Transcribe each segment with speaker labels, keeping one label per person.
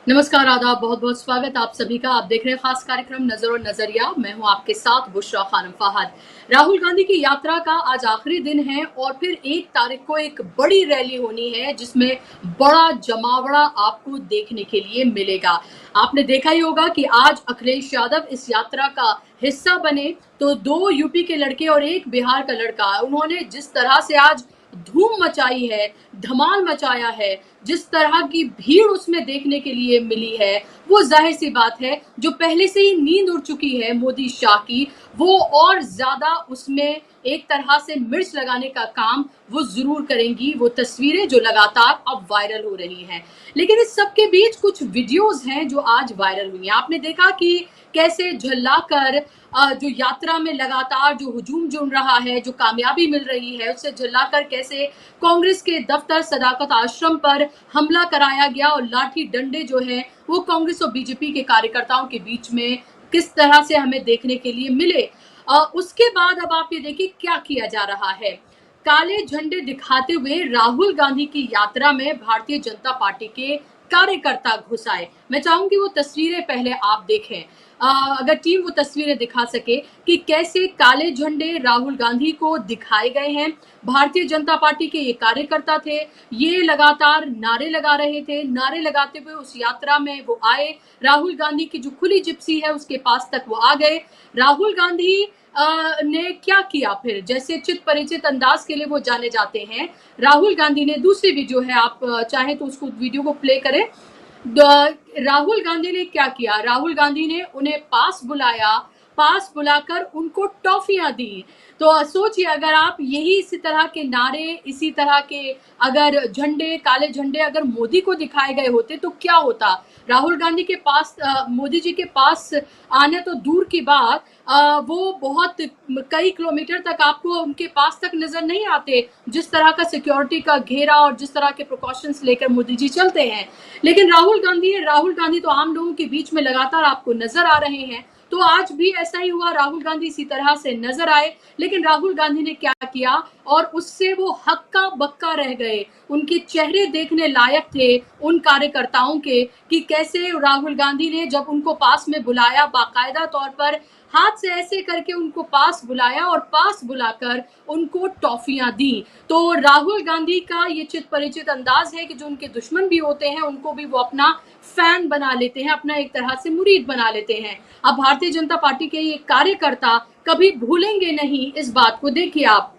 Speaker 1: नमस्कार, आदाब, बहुत बहुत स्वागत आप सभी का। आप देख रहे हैं खास कार्यक्रम नजर और नजरिया। मैं हूं आपके साथ बुशरा खानम फहद। राहुल गांधी की यात्रा का आज आखिरी दिन है और फिर 1 तारीख को एक बड़ी रैली होनी है जिसमें बड़ा जमावड़ा आपको देखने के लिए मिलेगा। आपने देखा ही होगा कि आज अखिलेश यादव इस यात्रा का हिस्सा बने तो 2 यूपी के लड़के और 1 बिहार का लड़का, उन्होंने जिस तरह से आज धूम मचाई है, धमाल मचाया है, जिस तरह की भीड़ उसमें देखने के लिए मिली है, वो जाहिर सी बात है जो पहले से ही नींद उड़ चुकी है मोदी शाह की, वो और ज्यादा उसमें एक तरह से मिर्च लगाने का काम वो जरूर करेंगी। वो तस्वीरें जो लगातार अब वायरल हो रही हैं, लेकिन इस सब के बीच कुछ वीडियोस हैं जो आज वायरल हुई हैं। आपने देखा कि कैसे झल्लाकर जो यात्रा में लगातार जो हुजूम जुड़ रहा है, जो कामयाबी मिल रही है, उससे झल्लाकर कैसे कांग्रेस के दफ्तर सदाकत आश्रम पर हमला कराया गया और लाठी डंडे जो है वो कांग्रेस और बीजेपी के कार्यकर्ताओं के बीच में किस तरह से हमें देखने के लिए मिले। उसके बाद अब आप ये देखिए क्या किया जा रहा है। काले झंडे दिखाते हुए राहुल गांधी की यात्रा में भारतीय जनता पार्टी के कार्यकर्ता घुस आए। मैं चाहूंगी वो तस्वीरें पहले आप देखें, अगर टीम वो तस्वीरें दिखा सके कि कैसे काले झंडे राहुल गांधी को दिखाए गए हैं। भारतीय जनता पार्टी के ये कार्यकर्ता थे, ये लगातार नारे लगा रहे थे। नारे लगाते हुए उस यात्रा में वो आए। राहुल गांधी की जो खुली जिप्सी है उसके पास तक वो आ गए। राहुल गांधी ने क्या किया फिर, जैसे चित परिचित अंदाज के लिए वो जाने जाते हैं। राहुल गांधी ने दूसरी वीडियो है, आप चाहे तो उसको वीडियो को प्ले करें। राहुल गांधी ने क्या किया, राहुल गांधी ने उन्हें पास बुलाया, पास बुलाकर उनको टॉफियां दी। तो सोचिए अगर आप यही इसी तरह के नारे, इसी तरह के अगर झंडे, काले झंडे अगर मोदी को दिखाए गए होते तो क्या होता। राहुल गांधी के पास मोदी जी के पास आने तो दूर की बात, वो बहुत कई किलोमीटर तक आपको उनके पास तक नजर नहीं आते, जिस तरह का सिक्योरिटी का घेरा और जिस तरह के प्रिकॉशंस लेकर मोदी जी चलते हैं। लेकिन राहुल गांधी तो आम लोगों के बीच में लगातार आपको नजर आ रहे हैं। तो आज भी ऐसा ही हुआ, राहुल गांधी इसी तरह से नजर आए। लेकिन राहुल गांधी ने क्या किया और उससे वो हक्का बक्का रह गए। उनके चेहरे देखने लायक थे उन कार्यकर्ताओं के, कि कैसे राहुल गांधी ने जब उनको पास में बुलाया, बाकायदा तौर पर हाथ से ऐसे करके उनको पास बुलाया और पास बुलाकर उनको टॉफियां दी। तो राहुल गांधी का ये चित परिचित अंदाज है कि जो उनके दुश्मन भी होते हैं उनको भी वो अपना फैन बना लेते हैं, अपना एक तरह से मुरीद बना लेते हैं। अब भारतीय जनता पार्टी के ये कार्यकर्ता कभी भूलेंगे नहीं इस बात को। देखिए आप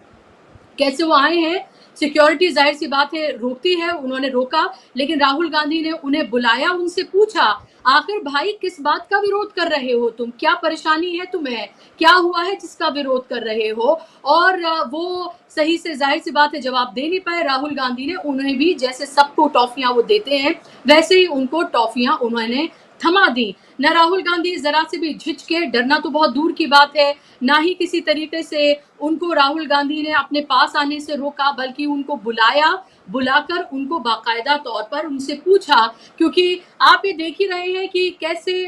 Speaker 1: कैसे वो आए हैं। सिक्योरिटी जाहिर सी बात है रोकती है, उन्होंने रोका, लेकिन राहुल गांधी ने उन्हें बुलाया, उनसे पूछा आखिर भाई किस बात का विरोध कर रहे हो तुम, क्या परेशानी है तुम्हें, क्या हुआ है जिसका विरोध कर रहे हो। और वो सही से जाहिर सी बात है जवाब दे नहीं पाए। राहुल गांधी ने उन्हें भी जैसे सबको टॉफियां वो देते हैं वैसे ही उनको टॉफियां उन्होंने थमा दी। न राहुल गांधी जरा से भी झिझके, डरना तो बहुत दूर की बात है, ना ही किसी तरीके से उनको राहुल गांधी ने अपने पास आने से रोका, बल्कि उनको बुलाया, बुलाकर उनको बाकायदा तौर पर उनसे पूछा। क्योंकि आप ये देख ही रहे हैं कि कैसे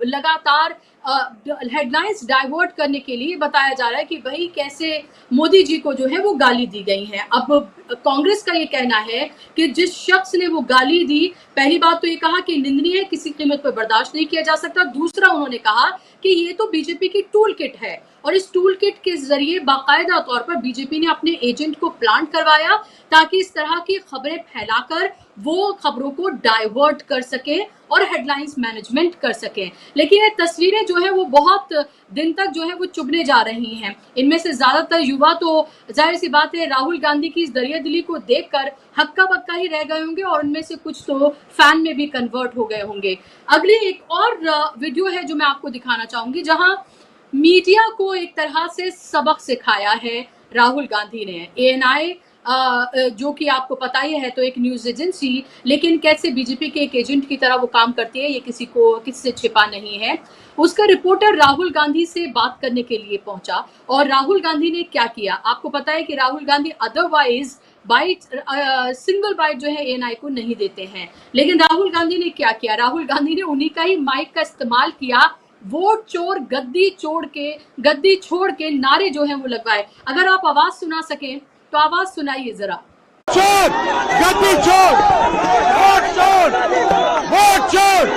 Speaker 1: लगातार हेडलाइंस डाइवर्ट करने के लिए बताया जा रहा है कि भाई कैसे मोदी जी को जो है वो गाली दी गई है। अब कांग्रेस का ये कहना है कि जिस शख्स ने वो गाली दी, पहली बात तो ये कहा कि निंदनीय है, किसी कीमत पर बर्दाश्त नहीं किया जा सकता। दूसरा उन्होंने कहा कि ये तो बीजेपी की टूल किट है और इस टूल किट के जरिए बाकायदा तौर पर बीजेपी ने अपने एजेंट को प्लांट करवाया ताकि इस तरह की खबरें फैलाकर वो खबरों को डाइवर्ट कर सके और हेडलाइंस मैनेजमेंट कर सके। लेकिन ये तस्वीरें जो है वो बहुत दिन तक जो है वो चुभने जा रही हैं। इनमें से ज्यादातर युवा तो जाहिर सी बात है राहुल गांधी की इस दरिया दिली को देखकर हक्का बक्का ही रह गए होंगे और उनमें से कुछ तो फैन में भी कन्वर्ट हो गए होंगे। अगली एक और वीडियो है जो मैं आपको दिखाना चाहूंगी, जहां मीडिया को एक तरह से सबक सिखाया है राहुल गांधी ने। एएनआई जो कि आपको पता ही है तो एक न्यूज एजेंसी, लेकिन कैसे बीजेपी के एक एजेंट की तरह वो काम करती है ये किसी से छिपा नहीं है। उसका रिपोर्टर राहुल गांधी से बात करने के लिए पहुंचा और राहुल गांधी ने क्या किया, आपको पता है कि Rahul Gandhi otherwise bite, single bite जो है एएनआई को नहीं देते हैं। लेकिन राहुल गांधी ने क्या किया, राहुल गांधी ने उन्हीं का ही माइक का इस्तेमाल किया। वोट चोर, गद्दी छोड़ के नारे जो है वो लगवाए। अगर आप आवाज सुना सकें तो आवाज सुनाइए जरा।
Speaker 2: चोर, गद्दी चोर, वोट चोर, वोट चोर।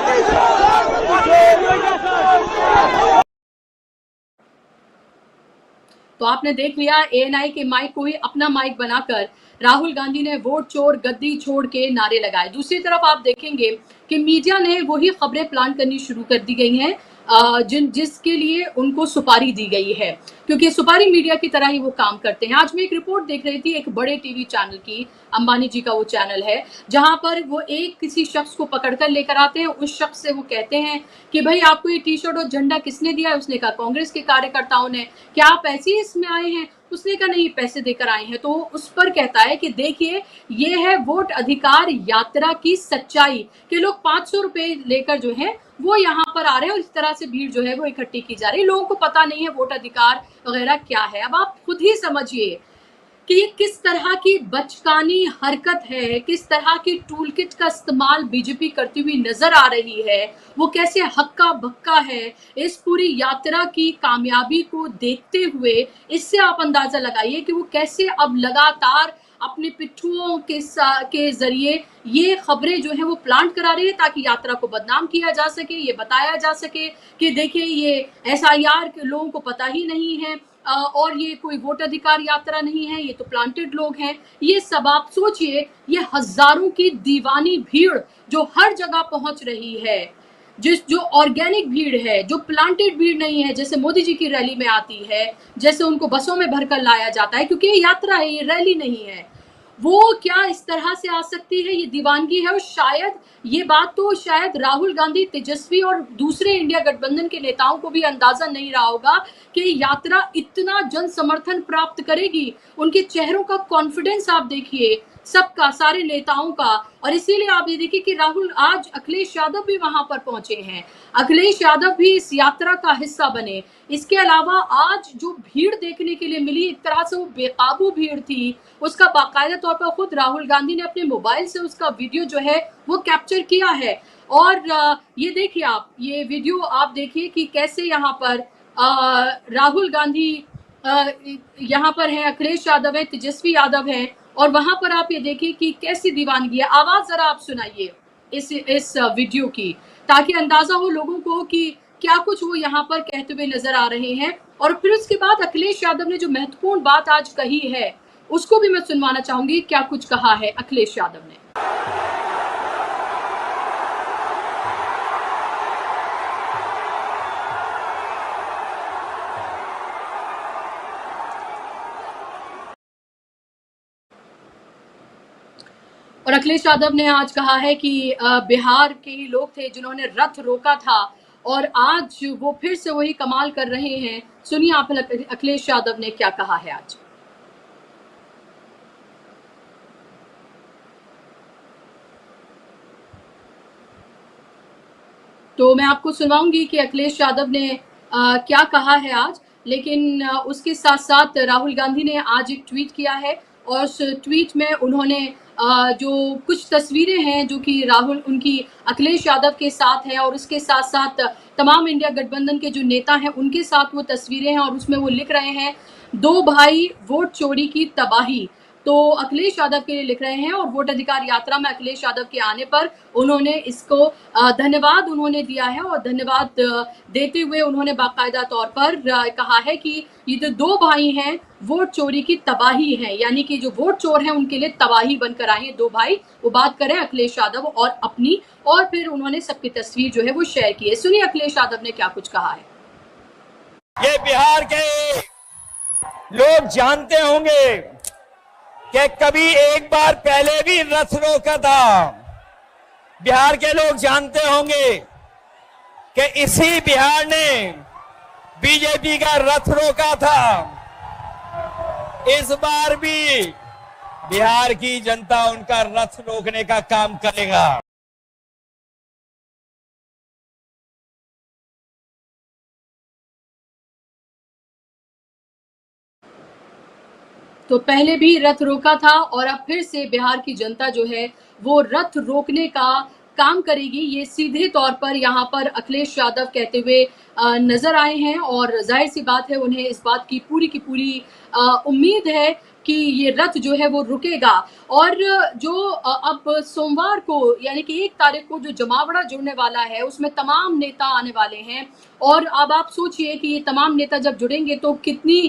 Speaker 1: तो आपने देख लिया, एएनआई के माइक को ही अपना माइक बनाकर राहुल गांधी ने वोट चोर, गद्दी छोड़ के नारे लगाए। दूसरी तरफ आप देखेंगे कि मीडिया ने वही खबरें प्लान करनी शुरू कर दी गई हैं जिसके लिए उनको सुपारी दी गई है, क्योंकि सुपारी मीडिया की तरह ही वो काम करते हैं। आज मैं एक रिपोर्ट देख रही थी एक बड़े टीवी चैनल की, अंबानी जी का वो चैनल है, जहां पर वो एक किसी शख्स को पकड़कर लेकर आते हैं। उस शख्स से वो कहते हैं कि भाई आपको ये टी शर्ट और झंडा किसने दिया है? उसने कहा कांग्रेस के कार्यकर्ताओं ने। क्या आप ऐसे ही इसमें आए हैं? उसने कहा नहीं, पैसे देकर आए हैं। तो उस पर कहता है कि देखिए, ये है वोट अधिकार यात्रा की सच्चाई, कि लोग 500 रुपए लेकर जो है वो यहाँ पर आ रहे हैं और इस तरह से भीड़ जो है वो इकट्ठी की जा रही है। लोगों को पता नहीं है वोट अधिकार वगैरह क्या है। अब आप खुद ही समझिए कि ये किस तरह की बचकानी हरकत है, किस तरह की टूल किट का इस्तेमाल बीजेपी करती हुई नजर आ रही है, वो कैसे हक्का बक्का है इस पूरी यात्रा की कामयाबी को देखते हुए। इससे आप अंदाजा लगाइए कि वो कैसे अब लगातार अपने पिट्ठुओं के जरिए ये खबरें जो है वो प्लांट करा रही है, ताकि यात्रा को बदनाम किया जा सके, ये बताया जा सके कि देखिए ये एसआईआर के लोगों को पता ही नहीं है और ये कोई वोट अधिकार यात्रा नहीं है, ये तो प्लांटेड लोग हैं। ये सब आप सोचिए, ये हजारों की दीवानी भीड़ जो हर जगह पहुंच रही है, जो ऑर्गेनिक भीड़ है, जो प्लांटेड भीड़ नहीं है, जैसे मोदी जी की रैली में आती है, जैसे उनको बसों में भरकर लाया जाता है, क्योंकि ये यात्रा है, ये रैली नहीं है। वो क्या इस तरह से आ सकती है? ये दीवानगी है। और शायद ये बात तो शायद राहुल गांधी, तेजस्वी और दूसरे इंडिया गठबंधन के नेताओं को भी अंदाजा नहीं रहा होगा कि यात्रा इतना जन समर्थन प्राप्त करेगी। उनके चेहरों का कॉन्फिडेंस आप देखिए, सबका, सारे नेताओं का। और इसीलिए आप ये देखिए कि राहुल, आज अखिलेश यादव भी वहां पर पहुंचे हैं, अखिलेश यादव भी इस यात्रा का हिस्सा बने। इसके अलावा आज जो भीड़ देखने के लिए मिली, एक तरह से वो बेकाबू भीड़ थी, उसका बाकायदा तौर पर खुद राहुल गांधी ने अपने मोबाइल से उसका वीडियो जो है वो कैप्चर किया है। और ये देखिए आप, ये वीडियो आप देखिए कि कैसे यहाँ पर राहुल गांधी यहाँ पर है, अखिलेश यादव है, तेजस्वी यादव है, और वहां पर आप ये देखिए कि कैसी दीवानगी है। आवाज जरा आप सुनाइए इस वीडियो की, ताकि अंदाजा हो लोगों को कि क्या कुछ वो यहाँ पर कहते हुए नजर आ रहे हैं। और फिर उसके बाद अखिलेश यादव ने जो महत्वपूर्ण बात आज कही है, उसको भी मैं सुनवाना चाहूंगी, क्या कुछ कहा है अखिलेश यादव ने। और अखिलेश यादव ने आज कहा है कि बिहार के ही लोग थे जिन्होंने रथ रोका था, और आज वो फिर से वही कमाल कर रहे हैं। सुनिए आप अखिलेश यादव ने क्या कहा है आज। तो मैं आपको सुनाऊंगी कि अखिलेश यादव ने क्या कहा है आज, लेकिन उसके साथ साथ राहुल गांधी ने आज एक ट्वीट किया है, और उस ट्वीट में उन्होंने जो कुछ तस्वीरें हैं जो कि राहुल उनकी अखिलेश यादव के साथ है, और उसके साथ साथ तमाम इंडिया गठबंधन के जो नेता हैं उनके साथ वो तस्वीरें हैं, और उसमें वो लिख रहे हैं, 2 भाई वोट चोरी की तबाही। तो अखिलेश यादव के लिए लिख रहे हैं, और वोट अधिकार यात्रा में अखिलेश यादव के आने पर उन्होंने इसको धन्यवाद उन्होंने दिया है, और धन्यवाद देते हुए उन्होंने बाकायदा तौर पर कहा है कि ये जो 2 भाई हैं वोट चोरी की तबाही है, यानी कि जो वोट चोर हैं उनके लिए तबाही बनकर आए हैं 2 भाई। वो बात करें अखिलेश यादव और अपनी, और फिर उन्होंने सबकी तस्वीर जो है वो शेयर की है। सुनिए अखिलेश यादव ने क्या कुछ कहा है।
Speaker 2: ये बिहार के लोग जानते होंगे कि कभी एक बार पहले भी रथ रोका था। बिहार के लोग जानते होंगे कि इसी बिहार ने बीजेपी का रथ रोका था। इस बार भी बिहार की जनता उनका रथ रोकने का काम करेगा।
Speaker 1: तो पहले भी रथ रोका था, और अब फिर से बिहार की जनता जो है वो रथ रोकने का काम करेगी। ये सीधे तौर पर यहाँ पर अखिलेश यादव कहते हुए नजर आए हैं, और जाहिर सी बात है उन्हें इस बात की पूरी उम्मीद है कि ये रथ जो है वो रुकेगा। और जो अब सोमवार को यानी कि 1 तारीख को जो जमावड़ा जुड़ने वाला है उसमें तमाम नेता आने वाले हैं। और अब आप सोचिए कि ये तमाम नेता जब जुड़ेंगे तो कितनी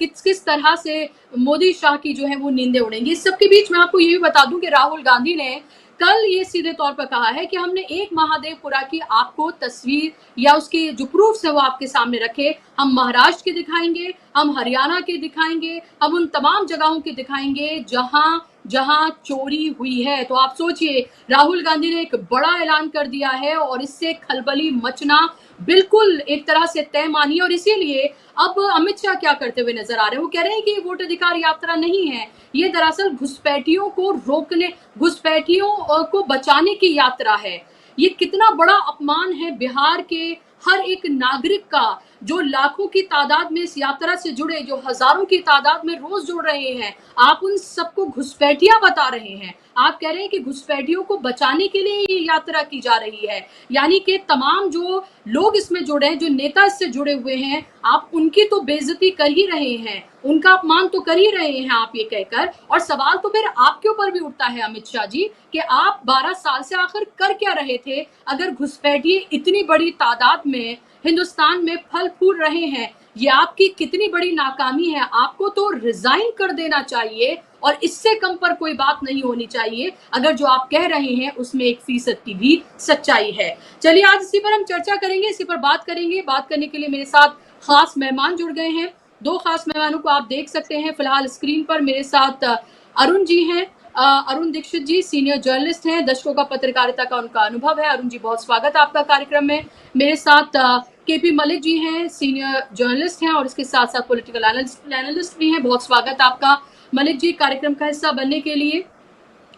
Speaker 1: किस तरह से मोदी शाह की जो है वो नींदें उड़ेंगी। इस सब के बीच मैं आपको ये भी बता दूं कि राहुल गांधी ने कल ये सीधे तौर पर कहा है कि हमने एक महादेवपुरा की आपको तस्वीर या उसके जो प्रूफ्स है वो आपके सामने रखे। हम महाराष्ट्र के दिखाएंगे, हम हरियाणा के दिखाएंगे, हम उन तमाम जगहों के दिखाएंगे जहां जहां चोरी हुई है। तो आप सोचिए, राहुल गांधी ने एक बड़ा ऐलान कर दिया है और इससे खलबली मचना बिल्कुल एक तरह से तय मानिए। और इसीलिए अब अमित शाह क्या करते हुए नजर आ रहे हैं, वो कह रहे हैं कि ये वोट अधिकार यात्रा नहीं है, ये दरअसल घुसपैठियों को रोकने, घुसपैठियों को बचाने की यात्रा है। ये कितना बड़ा अपमान है बिहार के हर एक नागरिक का, जो लाखों की तादाद में इस यात्रा से जुड़े, जो हजारों की तादाद में रोज जुड़ रहे हैं। आप उन सबको घुसपैठिया बता रहे हैं। आप कह रहे हैं कि घुसपैठियों को बचाने के लिए ये यात्रा की जा रही है। यानी कि तमाम जो लोग इसमें जुड़े हैं, जो नेता इससे जुड़े हुए हैं, आप उनकी तो बेइज्जती कर ही रहे हैं, उनका अपमान तो कर ही रहे हैं आप ये कहकर। और सवाल तो फिर आपके ऊपर भी उठता है अमित शाह जी कि आप 12 साल से आखिर कर क्या रहे थे, अगर घुसपैठिए इतनी बड़ी तादाद में हिंदुस्तान में फल फूल रहे हैं। ये आपकी कितनी बड़ी नाकामी है। आपको तो रिजाइन कर देना चाहिए और इससे कम पर कोई बात नहीं होनी चाहिए अगर जो आप कह रहे हैं उसमें 1% की भी सच्चाई है। चलिए आज इसी पर हम चर्चा करेंगे, इसी पर बात करेंगे। बात करने के लिए मेरे साथ खास मेहमान जुड़ गए हैं। 2 खास मेहमानों को आप देख सकते हैं फिलहाल स्क्रीन पर। मेरे साथ अरुण जी हैं, अरुण दीक्षित जी सीनियर जर्नलिस्ट हैं, दशकों का पत्रकारिता का उनका अनुभव है। अरुण जी बहुत स्वागत है आपका कार्यक्रम में। मेरे साथ केपी मलिक जी हैं, सीनियर जर्नलिस्ट हैं और इसके साथ साथ पॉलिटिकल एनालिस्ट भी हैं। बहुत स्वागत आपका मलिक जी कार्यक्रम का हिस्सा बनने के लिए।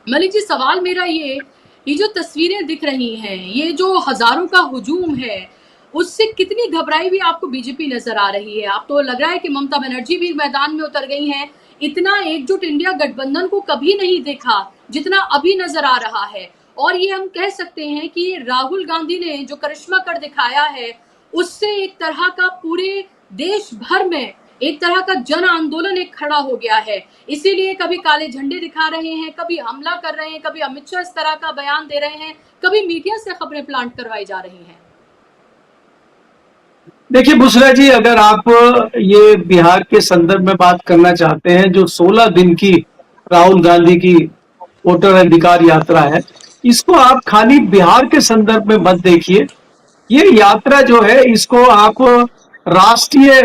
Speaker 1: मलिक जी सवाल मेरा ये जो तस्वीरें दिख रही हैं, ये जो हजारों का हुजूम है, उससे कितनी घबराई हुई आपको बीजेपी नजर आ रही है? आप तो लग रहा है कि ममता बनर्जी भी मैदान में उतर गई हैं। इतना एकजुट इंडिया गठबंधन को कभी नहीं देखा जितना अभी नजर आ रहा है। और ये हम कह सकते हैं कि राहुल गांधी ने जो करिश्मा कर दिखाया है, उससे एक तरह का पूरे देश भर में एक तरह का जन आंदोलन एक खड़ा हो गया है। इसीलिए कभी काले झंडे दिखा रहे हैं, कभी हमला कर रहे हैं, कभी अमित शाह इस तरह का बयान दे रहे हैं, कभी मीडिया से खबरें प्लांट करवाई जा रही हैं।
Speaker 3: देखिए बुशरा जी, अगर आप ये बिहार के संदर्भ में बात करना चाहते हैं, जो 16 दिन की राहुल गांधी की वोटर अधिकार यात्रा है, इसको आप खाली बिहार के संदर्भ में मत देखिए। ये यात्रा जो है इसको आप राष्ट्रीय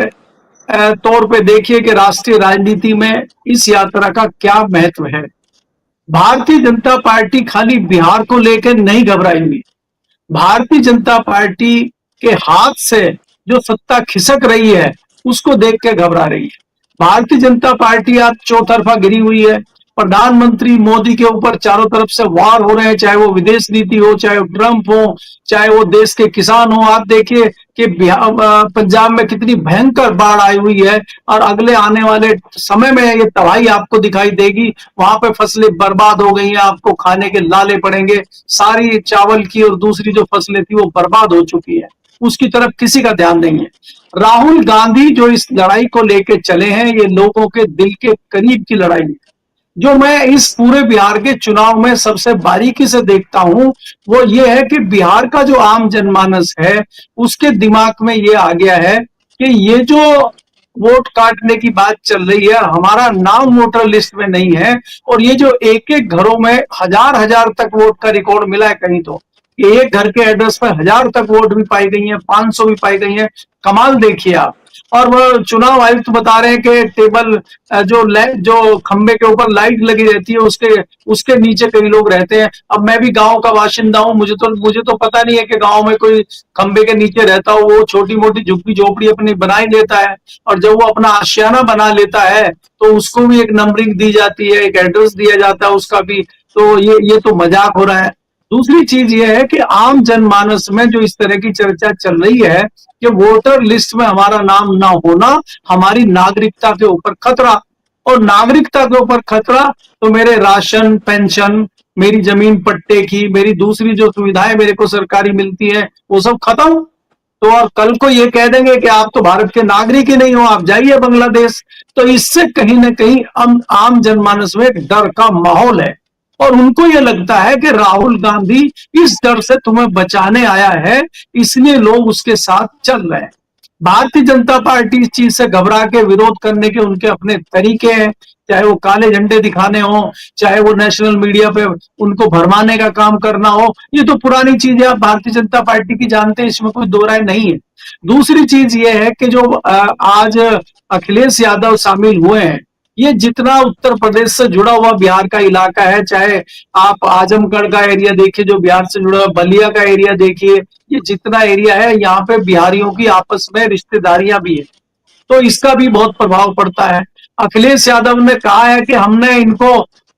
Speaker 3: तौर पे देखिए कि राष्ट्रीय राजनीति में इस यात्रा का क्या महत्व है। भारतीय जनता पार्टी खाली बिहार को लेकर नहीं घबराई हुई। भारतीय जनता पार्टी के हाथ से जो सत्ता खिसक रही है उसको देख के घबरा रही है। भारतीय जनता पार्टी आज चौतरफा गिरी हुई है। प्रधानमंत्री मोदी के ऊपर चारों तरफ से वार हो रहे हैं, चाहे वो विदेश नीति हो, चाहे वो ट्रंप हो, चाहे वो देश के किसान हो। आप देखिए कि पंजाब में कितनी भयंकर बाढ़ आई हुई है और अगले आने वाले समय में ये तबाही आपको दिखाई देगी। वहां पे फसलें बर्बाद हो गई हैं, आपको खाने के लाले पड़ेंगे। सारी चावल की और दूसरी जो फसलें थी वो बर्बाद हो चुकी है, उसकी तरफ किसी का ध्यान नहीं है। राहुल गांधी जो इस लड़ाई को लेकर चले हैं, ये लोगों के दिल के करीब की लड़ाई है। जो मैं इस पूरे बिहार के चुनाव में सबसे बारीकी से देखता हूं वो ये है कि बिहार का जो आम जनमानस है उसके दिमाग में ये आ गया है कि ये जो वोट काटने की बात चल रही है, हमारा नाम वोटर लिस्ट में नहीं है। और ये जो एक एक घरों में हजार हजार तक वोट का रिकॉर्ड मिला है, कहीं तो एक घर के एड्रेस पर 1000 तक वोट भी पाई गई है, 500 भी पाई गई है। कमाल देखिए आप। और वो चुनाव आयुक्त बता रहे हैं कि टेबल जो खंबे के ऊपर लाइट लगी रहती है उसके नीचे कई लोग रहते हैं। अब मैं भी गांव का बाशिंदा हूं, मुझे तो पता नहीं है कि गांव में कोई खंबे के नीचे रहता हो। वो छोटी मोटी झुग्गी झोपड़ी अपनी बना ही लेता है और जब वो अपना आशियाना बना लेता है तो उसको भी एक नंबरिंग दी जाती है, एक एड्रेस दिया जाता है उसका भी। तो ये तो मजाक हो रहा है। दूसरी चीज ये है कि आम जनमानस में जो इस तरह की चर्चा चल रही है कि वोटर लिस्ट में हमारा नाम ना होना हमारी नागरिकता के ऊपर खतरा, और नागरिकता के ऊपर खतरा तो मेरे राशन, पेंशन, मेरी जमीन पट्टे की, मेरी दूसरी जो सुविधाएं मेरे को सरकारी मिलती है वो सब खत्म। तो और कल को ये कह देंगे कि आप तो भारत के नागरिक ही नहीं हो, आप जाइए बांग्लादेश। तो इससे कहीं ना कहीं आम जनमानस में एक डर का माहौल है, और उनको ये लगता है कि राहुल गांधी इस डर से तुम्हें बचाने आया है, इसलिए लोग उसके साथ चल रहे हैं। भारतीय जनता पार्टी इस चीज से घबरा के विरोध करने के उनके अपने तरीके हैं, चाहे वो काले झंडे दिखाने हो, चाहे वो नेशनल मीडिया पे उनको भरमाने का काम करना हो। ये तो पुरानी चीज है, आप भारतीय जनता पार्टी की जानते हैं, इसमें कोई दो राय नहीं है। दूसरी चीज ये है कि जो आज अखिलेश यादव शामिल हुए हैं, ये जितना उत्तर प्रदेश से जुड़ा हुआ बिहार का इलाका है, चाहे आप आजमगढ़ का एरिया देखिए जो बिहार से जुड़ा हुआ, बलिया का एरिया देखिए, ये जितना एरिया है यहाँ पे बिहारियों की आपस में रिश्तेदारियां भी है, तो इसका भी बहुत प्रभाव पड़ता है। अखिलेश यादव ने कहा है कि हमने इनको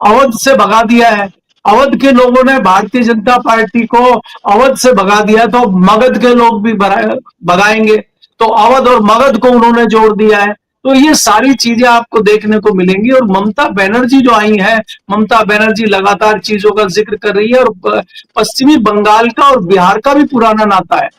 Speaker 3: अवध से भगा दिया है, अवध के लोगों ने भारतीय जनता पार्टी को अवध से भगा दिया, तो मगध के लोग भी भगाएंगे, तो अवध और मगध को उन्होंने जोड़ दिया है। तो ये सारी चीजें आपको देखने को मिलेंगी। और ममता बनर्जी जो आई है, ममता बनर्जी लगातार चीजों का जिक्र कर रही है, और पश्चिमी बंगाल का और बिहार का भी पुराना नाता है।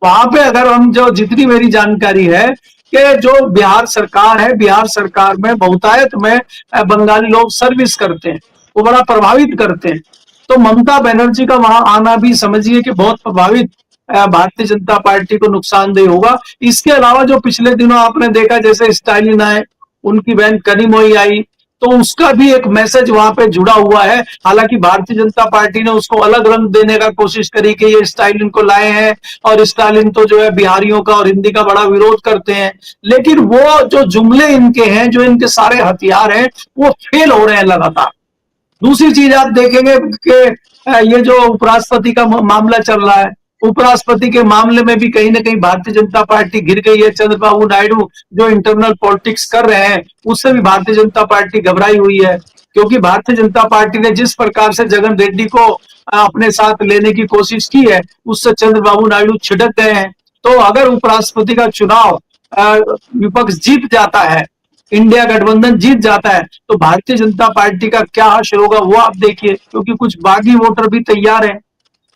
Speaker 3: वहां पे अगर हम जो जितनी मेरी जानकारी है कि जो बिहार सरकार है, बिहार सरकार में बहुतायत में बंगाली लोग सर्विस करते हैं, वो बड़ा प्रभावित करते हैं। तो ममता बनर्जी का वहां आना भी समझिए कि बहुत प्रभावित भारतीय जनता पार्टी को नुकसानदेह होगा। इसके अलावा जो पिछले दिनों आपने देखा, जैसे स्टालिन आए, उनकी बहन कनिमोई आई, तो उसका भी एक मैसेज वहां पे जुड़ा हुआ है। हालांकि भारतीय जनता पार्टी ने उसको अलग रंग देने का कोशिश करी कि ये स्टालिन को लाए हैं, और स्टालिन तो जो है बिहारियों का और हिंदी का बड़ा विरोध करते हैं, लेकिन वो जो जुमले इनके हैं, जो इनके सारे हथियार हैं, वो फेल हो रहे हैं लगातार। दूसरी चीज आप देखेंगे कि ये जो उपराष्ट्रपति का मामला चल रहा है, उपराष्ट्रपति के मामले में भी कहीं ना कहीं भारतीय जनता पार्टी घिर गई है। चंद्रबाबू नायडू जो इंटरनल पॉलिटिक्स कर रहे हैं, उससे भी भारतीय जनता पार्टी घबराई हुई है, क्योंकि भारतीय जनता पार्टी ने जिस प्रकार से जगन रेड्डी को अपने साथ लेने की कोशिश की है, उससे चंद्रबाबू नायडू छिटक गए हैं। तो अगर उपराष्ट्रपति का चुनाव विपक्ष जीत जाता है, इंडिया गठबंधन जीत जाता है, तो भारतीय जनता पार्टी का क्या हासिल होगा वो आप देखिए, क्योंकि कुछ बागी वोटर भी तैयार हैं।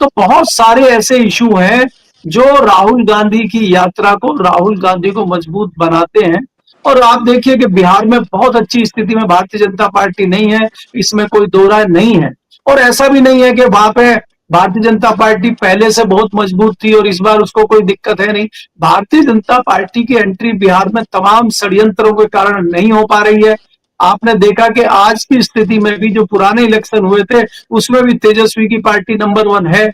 Speaker 3: तो बहुत सारे ऐसे इशू हैं जो राहुल गांधी की यात्रा को, राहुल गांधी को मजबूत बनाते हैं। और आप देखिए कि बिहार में बहुत अच्छी स्थिति में भारतीय जनता पार्टी नहीं है, इसमें कोई दो राय नहीं है। और ऐसा भी नहीं है कि वहां पे भारतीय जनता पार्टी पहले से बहुत मजबूत थी और इस बार उसको कोई दिक्कत है नहीं। भारतीय जनता पार्टी की एंट्री बिहार में तमाम षड्यंत्रों के कारण नहीं हो पा रही है। आपने देखा कि आज की स्थिति में भी जो पुराने इलेक्शन हुए थे, उसमें भी तेजस्वी की पार्टी नंबर 1 है।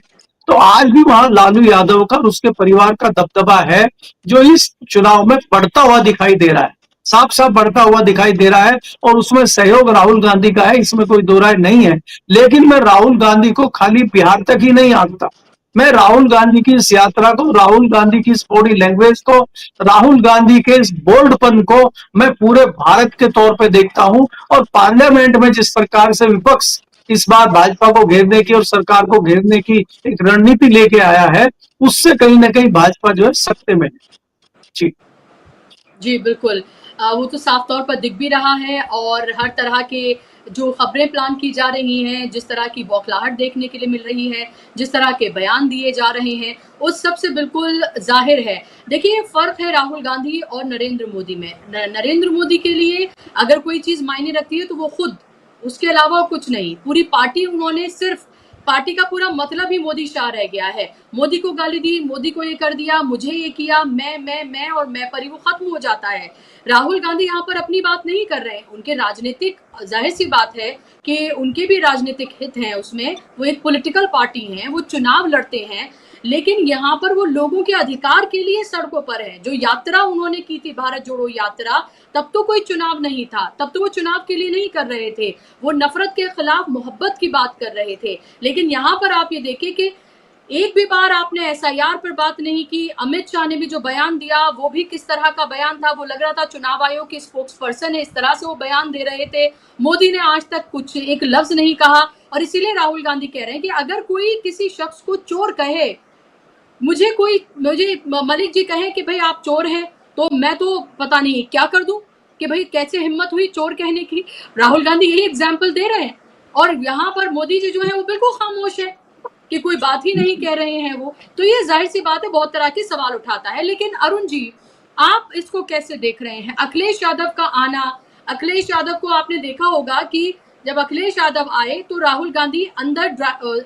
Speaker 3: तो आज भी वहां लालू यादव का और उसके परिवार का दबदबा है, जो इस चुनाव में बढ़ता हुआ दिखाई दे रहा है, साफ साफ बढ़ता हुआ दिखाई दे रहा है। और उसमें सहयोग राहुल गांधी का है, इसमें कोई दो राय नहीं है। लेकिन मैं राहुल गांधी को खाली बिहार तक ही नहीं आंकता, मैं राहुल गांधी की इस यात्रा को, राहुल गांधी की इस बॉडी लैंग्वेज को, राहुल गांधी के इस बोल्डपन को मैं पूरे भारत के तौर पे देखता हूं। और पार्लियामेंट में जिस प्रकार से विपक्ष इस बार भाजपा को घेरने की और सरकार को घेरने की एक रणनीति लेके आया है, उससे कहीं ना कहीं भाजपा जो है सत्ते में जी।
Speaker 1: जी बिल्कुल, वो तो साफ तौर पर दिख भी रहा है, और हर तरह के जो खबरें प्लान की जा रही हैं, जिस तरह की बौखलाहट देखने के लिए मिल रही है, जिस तरह के बयान दिए जा रहे हैं, उस सब से बिल्कुल जाहिर है। देखिए, फ़र्क है राहुल गांधी और नरेंद्र मोदी में। नरेंद्र मोदी के लिए अगर कोई चीज़ मायने रखती है तो वो खुद, उसके अलावा कुछ नहीं। पूरी पार्टी, उन्होंने सिर्फ पार्टी का पूरा मतलब ही मोदी शाह रह गया है। मोदी को गाली दी, मोदी को ये कर दिया, मुझे ये किया, मैं और मैं पर ही वो खत्म हो जाता है। राहुल गांधी यहाँ पर अपनी बात नहीं कर रहे हैं, उनके राजनीतिक, जाहिर सी बात है कि उनके भी राजनीतिक हित हैं उसमें, वो एक पॉलिटिकल पार्टी हैं, वो चुनाव लड़ते हैं, लेकिन यहाँ पर वो लोगों के अधिकार के लिए सड़कों पर है। जो यात्रा उन्होंने की थी, भारत जोड़ो यात्रा, तब तो कोई चुनाव नहीं था, तब तो वो चुनाव के लिए नहीं कर रहे थे, वो नफरत के खिलाफ मोहब्बत की बात कर रहे थे। लेकिन यहाँ पर आप ये देखिए कि एक भी बार आपने एसआईआर पर बात नहीं की। अमित शाह ने भी जो बयान दिया, वो भी किस तरह का बयान था, वो लग रहा था चुनाव आयोग के स्पोक्स पर्सन है, इस तरह से वो बयान दे रहे थे। मोदी ने आज तक कुछ एक लफ्ज नहीं कहा, और इसीलिए राहुल गांधी कह रहे हैं कि अगर कोई किसी शख्स को चोर कहे, मुझे मलिक जी कहें कि भाई आप चोर हैं, तो मैं तो पता नहीं क्या कर दूं, कि भाई कैसे हिम्मत हुई चोर कहने की। राहुल गांधी यही एग्जाम्पल दे रहे हैं, और यहाँ पर मोदी जी जो है वो बिल्कुल खामोश है। कि कोई बात ही नहीं कह रहे हैं वो, तो ये जाहिर सी बात है बहुत तरह के सवाल उठाता है। लेकिन अरुण जी, आप इसको कैसे देख रहे हैं? अखिलेश यादव का आना, अखिलेश यादव को आपने देखा होगा कि जब अखिलेश यादव आए तो राहुल गांधी अंदर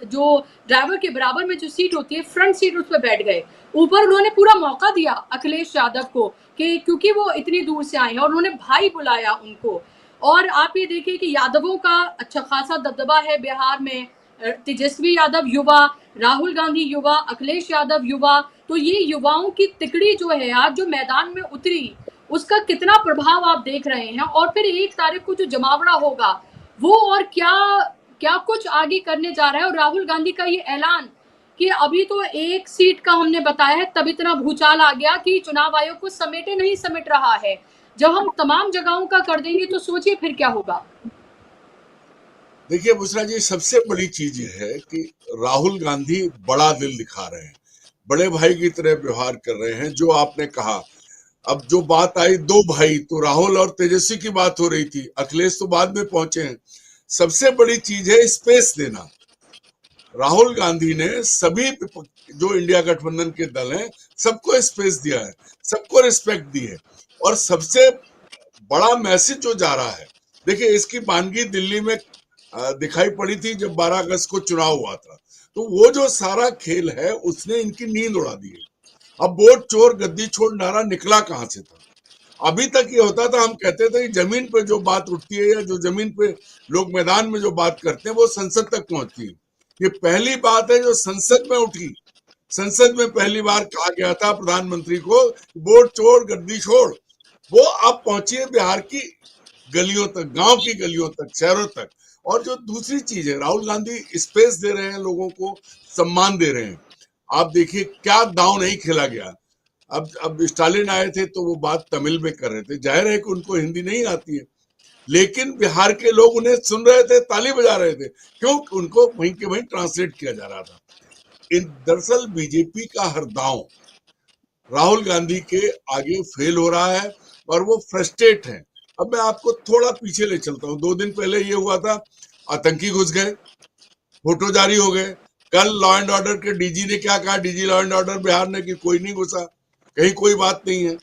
Speaker 1: जो ड्राइवर के बराबर में जो सीट होती है, फ्रंट सीट, उस पर बैठ गए। ऊपर उन्होंने पूरा मौका दिया अखिलेश यादव को कि क्योंकि वो इतनी दूर से आए हैं, और उन्होंने भाई बुलाया उनको। और आप ये देखिए कि यादवों का अच्छा खासा दबदबा है बिहार में। तेजस्वी यादव युवा, राहुल गांधी युवा, अखिलेश यादव युवा, तो ये युवाओं की तिकड़ी जो है आज जो मैदान में उतरी, उसका कितना प्रभाव आप देख रहे हैं? और फिर 1 तारीख को जो जमावड़ा होगा वो और क्या क्या कुछ आगे करने जा रहा है? और राहुल गांधी का ये ऐलान कि अभी तो 1 सीट का हमने बताया है, तब इतना भूचाल आ गया कि चुनाव आयोग को समेटे नहीं समेट रहा है। जब हम तमाम जगहों का कर देंगे तो सोचिए फिर क्या होगा।
Speaker 4: देखिए बुशरा जी, सबसे बड़ी चीज ये है कि राहुल गांधी बड़ा दिल दिखा रहे हैं, बड़े भाई की तरह व्यवहार कर रहे हैं। जो आपने कहा, अब जो बात आई 2 भाई, तो राहुल और तेजस्वी की बात हो रही थी, अखिलेश तो बाद में पहुंचे हैं। सबसे बड़ी चीज है स्पेस देना। राहुल गांधी ने सभी जो इंडिया गठबंधन के दल हैं सबको स्पेस दिया है, सबको रिस्पेक्ट दी है। और सबसे बड़ा मैसेज जो जा रहा है, देखिए इसकी बानगी दिल्ली में दिखाई पड़ी थी जब 12 अगस्त को चुनाव हुआ था, तो वो जो सारा खेल है उसने इनकी नींद उड़ा दी है। अब वोट चोर गद्दी छोड़ नारा निकला कहां से था? अभी तक ये होता था, हम कहते थे कि जमीन पे जो बात उठती है या जो जमीन पे लोग मैदान में जो बात करते हैं वो संसद तक पहुंचती है। ये पहली बात है जो संसद में उठी। संसद में पहली बार कहा गया था प्रधानमंत्री को, वोट चोर गद्दी छोड़। वो अब पहुंची है बिहार की गलियों तक, गांव की गलियों तक, शहरों तक। और जो दूसरी चीज है, राहुल गांधी स्पेस दे रहे हैं, लोगों को सम्मान दे रहे हैं। आप देखिए क्या दांव नहीं खेला गया। अब स्टालिन आए थे तो वो बात तमिल में कर रहे थे, जाहिर है कि उनको हिंदी नहीं आती है, लेकिन बिहार के लोग उन्हें सुन रहे थे, ताली बजा रहे थे, क्यों? उनको वहीं के वहीं ट्रांसलेट किया जा रहा था। दरअसल बीजेपी का हर दांव राहुल गांधी के आगे फेल हो रहा है और वो फ्रस्ट्रेट है। अब मैं आपको थोड़ा पीछे ले चलता हूँ। 2 दिन पहले ये हुआ था, आतंकी घुस गए, फोटो जारी हो गए। कल लॉ एंड ऑर्डर के डीजी ने क्या कहा, DG law and order Bihar ने, कि कोई नहीं घुसा, कहीं कोई बात नहीं है।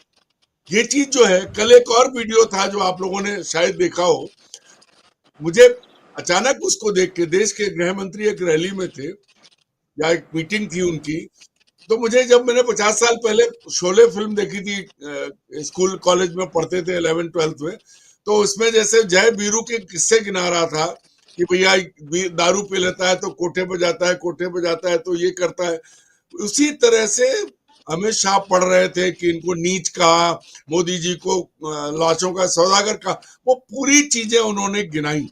Speaker 4: ये चीज जो है, कल एक और वीडियो था जो आप लोगों ने शायद देखा हो, मुझे अचानक उसको देख के, देश के गृह मंत्री एक रैली में थे या एक मीटिंग थी उनकी, तो मुझे, जब मैंने 50 साल पहले शोले फिल्म देखी थी, स्कूल कॉलेज में पढ़ते थे 11th 12th में, तो उसमें जैसे जय बीरू के किस्से गिना रहा था कि भैया दारू पी लेता है तो कोठे पे जाता है, कोठे पे जाता है तो ये करता है। उसी तरह से अमित शाह पढ़ रहे थे कि इनको नीच कहा, मोदी जी को लाशों का सौदागर कहा। वो पूरी चीजें उन्होंने गिनाई।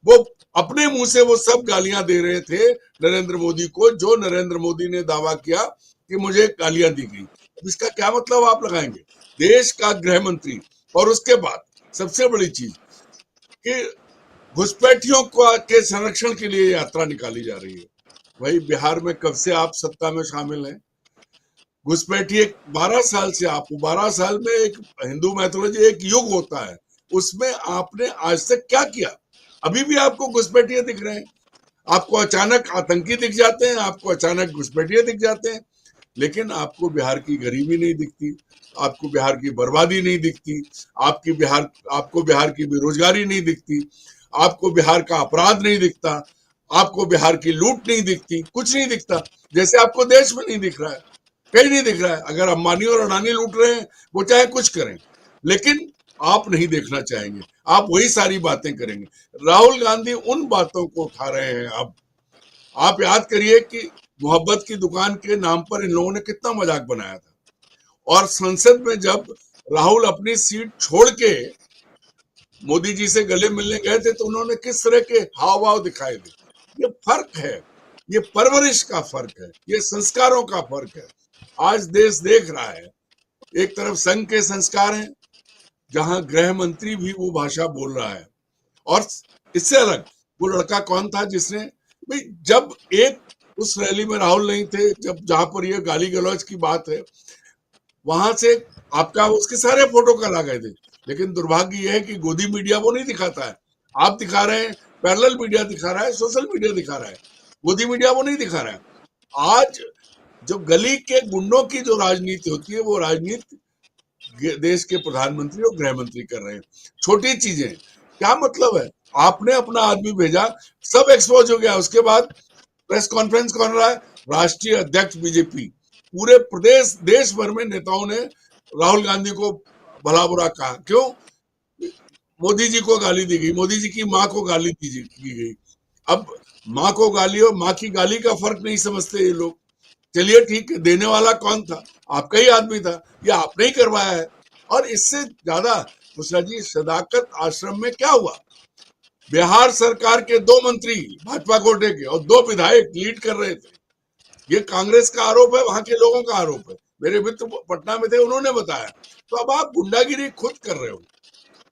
Speaker 4: वो अपने मुंह से वो सब गालियां दे रहे थे नरेंद्र मोदी को, जो नरेंद्र मोदी ने दावा किया कि मुझे गालियां दी गई। इसका क्या मतलब आप लगाएंगे? देश का गृह मंत्री, और उसके बाद सबसे बड़ी चीज कि घुसपैठियों को के संरक्षण के लिए यात्रा निकाली जा रही है। वही बिहार में कब से आप सत्ता में शामिल हैं? घुसपैठी 12 साल से, आप 12 साल में एक हिंदू मैथोलॉजी एक युग होता है, उसमें आपने आज तक क्या किया? अभी भी आपको घुसपैठिए दिख रहे हैं। आपको अचानक आतंकी दिख जाते हैं, आपको अचानक घुसपैठिए दिख जाते हैं, लेकिन आपको बिहार की गरीबी नहीं दिखती, आपको बिहार की बर्बादी नहीं दिखती, आपको बिहार की बेरोजगारी नहीं दिखती, आपको बिहार का अपराध नहीं दिखता, आपको बिहार की लूट नहीं दिखती, कुछ नहीं दिखता। जैसे आपको देश में नहीं दिख रहा है, कहीं नहीं दिख रहा है। अगर अंबानी और अडानी लूट रहे हैं, वो चाहे कुछ करें, लेकिन आप नहीं देखना चाहेंगे, आप वही सारी बातें करेंगे। राहुल गांधी उन बातों को उठा रहे हैं। अब आप याद करिए कि मोहब्बत की दुकान के नाम पर इन लोगों ने कितना मजाक बनाया था, और संसद में जब राहुल अपनी सीट छोड़ के मोदी जी से गले मिलने गए थे तो उन्होंने किस तरह के हाव भाव दिखाए थे। ये फर्क है, ये परवरिश का फर्क है, ये संस्कारों का फर्क है। आज देश देख रहा है, एक तरफ संघ के संस्कार हैं जहां गृह मंत्री भी वो भाषा बोल रहा है, और इससे अलग वो लड़का कौन था जिसने, भाई जब एक उस रैली में राहुल नहीं थे, जब जहां पर ये गाली गलौज की बात है, वहां से आपका उसके सारे फोटो कल आ गए थे। लेकिन दुर्भाग्य यह है कि गोदी मीडिया वो नहीं दिखाता है, आप दिखा रहे हैं, पैरेलल मीडिया दिखा रहा है, सोशल मीडिया दिखा रहा है। मोदी मीडिया वो नहीं दिखा रहा है। आज जो गली के गुंडों की जो राजनीति होती है, वो राजनीति देश के प्रधानमंत्री और गृह मंत्री कर रहे हैं। छोटी चीजें, क्या मतलब है, आपने अपना आदमी भेजा, सब एक्सपोज हो गया, उसके बाद प्रेस कॉन्फ्रेंस कौन रहा है? राष्ट्रीय अध्यक्ष बीजेपी। पूरे प्रदेश देश भर में नेताओं ने राहुल गांधी को भला बुरा कहा। क्यों? मोदी जी को गाली दी गई, मोदी जी की माँ को गाली दी गई। अब माँ को गाली और माँ की गाली का फर्क नहीं समझते ये लोग। चलिए ठीक है, देने वाला कौन था? आपका ही आदमी था, या आपने ही करवाया है। और इससे ज्यादा कृष्णा जी, सदाकत आश्रम में क्या हुआ? बिहार सरकार के 2 मंत्री भाजपा कोटे के और 2 विधायक लीड कर रहे थे। ये कांग्रेस का आरोप है, वहां के लोगों का आरोप है। मेरे मित्र पटना में थे, उन्होंने बताया। तो अब आप गुंडागिरी खुद कर रहे हो।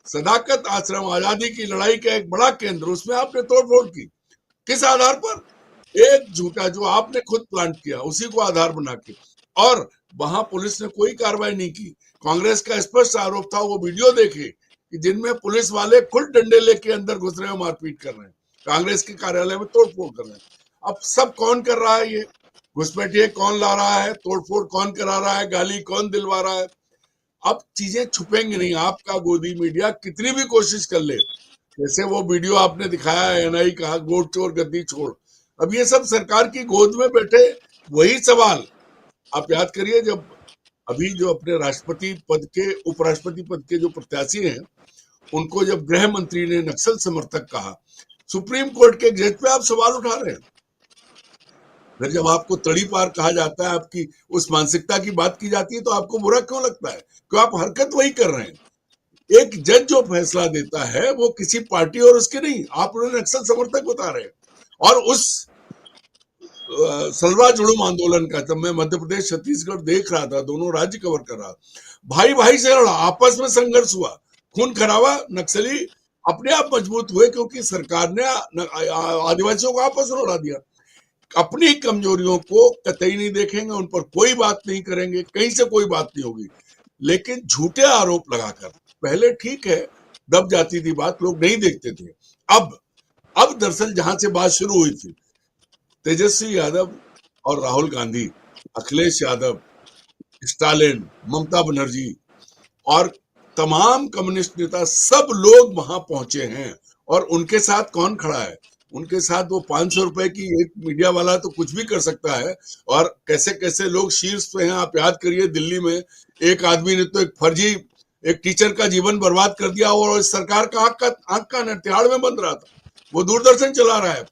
Speaker 4: सदाकत आश्रम आजादी की लड़ाई का एक बड़ा केंद्र, उसमें आपने तोड़फोड़ की। किस आधार पर? एक झूठा जो आपने खुद प्लांट किया, उसी को आधार बना के। और वहां पुलिस ने कोई कार्रवाई नहीं की। कांग्रेस का स्पष्ट आरोप था, वो वीडियो देखे कि जिनमें पुलिस वाले खुद डंडे लेके अंदर घुस रहे हैं, मारपीट कर रहे हैं, कांग्रेस के कार्यालय में तोड़फोड़ कर रहे हैं। अब सब कौन कर रहा है? ये घुसपैठिए कौन ला रहा है, तोड़फोड़ कौन करा रहा है, गाली कौन दिलवा रहा है? अब चीजें छुपेंगी नहीं। आपका गोदी मीडिया कितनी भी कोशिश कर ले, जैसे वो वीडियो आपने दिखाया है, एनआई कहा गोद चोर गद्दी छोड़, अब ये सब सरकार की गोद में बैठे वही सवाल। आप याद करिए, जब अभी जो अपने राष्ट्रपति पद के, उपराष्ट्रपति पद के जो प्रत्याशी हैं, उनको जब गृह मंत्री ने नक्सल समर्थक कहा, सुप्रीम कोर्ट के जज पे आप सवाल उठा रहे हैं। फिर जब आपको तड़ी पार कहा जाता है, आपकी उस मानसिकता की बात की जाती है, तो आपको बुरा क्यों लगता है? क्यों आप हरकत वही कर रहे हैं। एक जज जो फैसला देता है वो किसी पार्टी और उसके नहीं, आप उन्हें नक्सल समर्थक बता रहे हैं। और उस सलवा जुड़ूम आंदोलन का, जब मैं मध्य प्रदेश छत्तीसगढ़ देख रहा था, दोनों राज्य कवर कर रहा, भाई भाई से लड़ा, आपस में संघर्ष हुआ, खून खराबा, नक्सली अपने आप मजबूत हुए, क्योंकि सरकार ने आदिवासियों को आपस में लड़ा दिया। अपनी कमजोरियों को कतई नहीं देखेंगे, उन पर कोई बात नहीं करेंगे, कहीं से कोई बात नहीं होगी। लेकिन झूठे आरोप लगाकर, पहले ठीक है दब जाती थी बात, लोग नहीं देखते थे। अब दरअसल जहां से बात शुरू हुई थी, तेजस्वी यादव और राहुल गांधी, अखिलेश यादव, स्टालिन, ममता बनर्जी और तमाम कम्युनिस्ट नेता, सब लोग वहां पहुंचे हैं। और उनके साथ कौन खड़ा है? उनके साथ वो 500 रुपए की एक मीडिया वाला तो कुछ भी कर सकता है, और कैसे कैसे लोग शीर्ष पे हैं। आप याद करिए, दिल्ली में एक आदमी ने तो एक फर्जी एक टीचर का जीवन बर्बाद कर दिया, और सरकार का आंख का तिहाड़ में बंद रहा था, वो दूरदर्शन चला रहा है।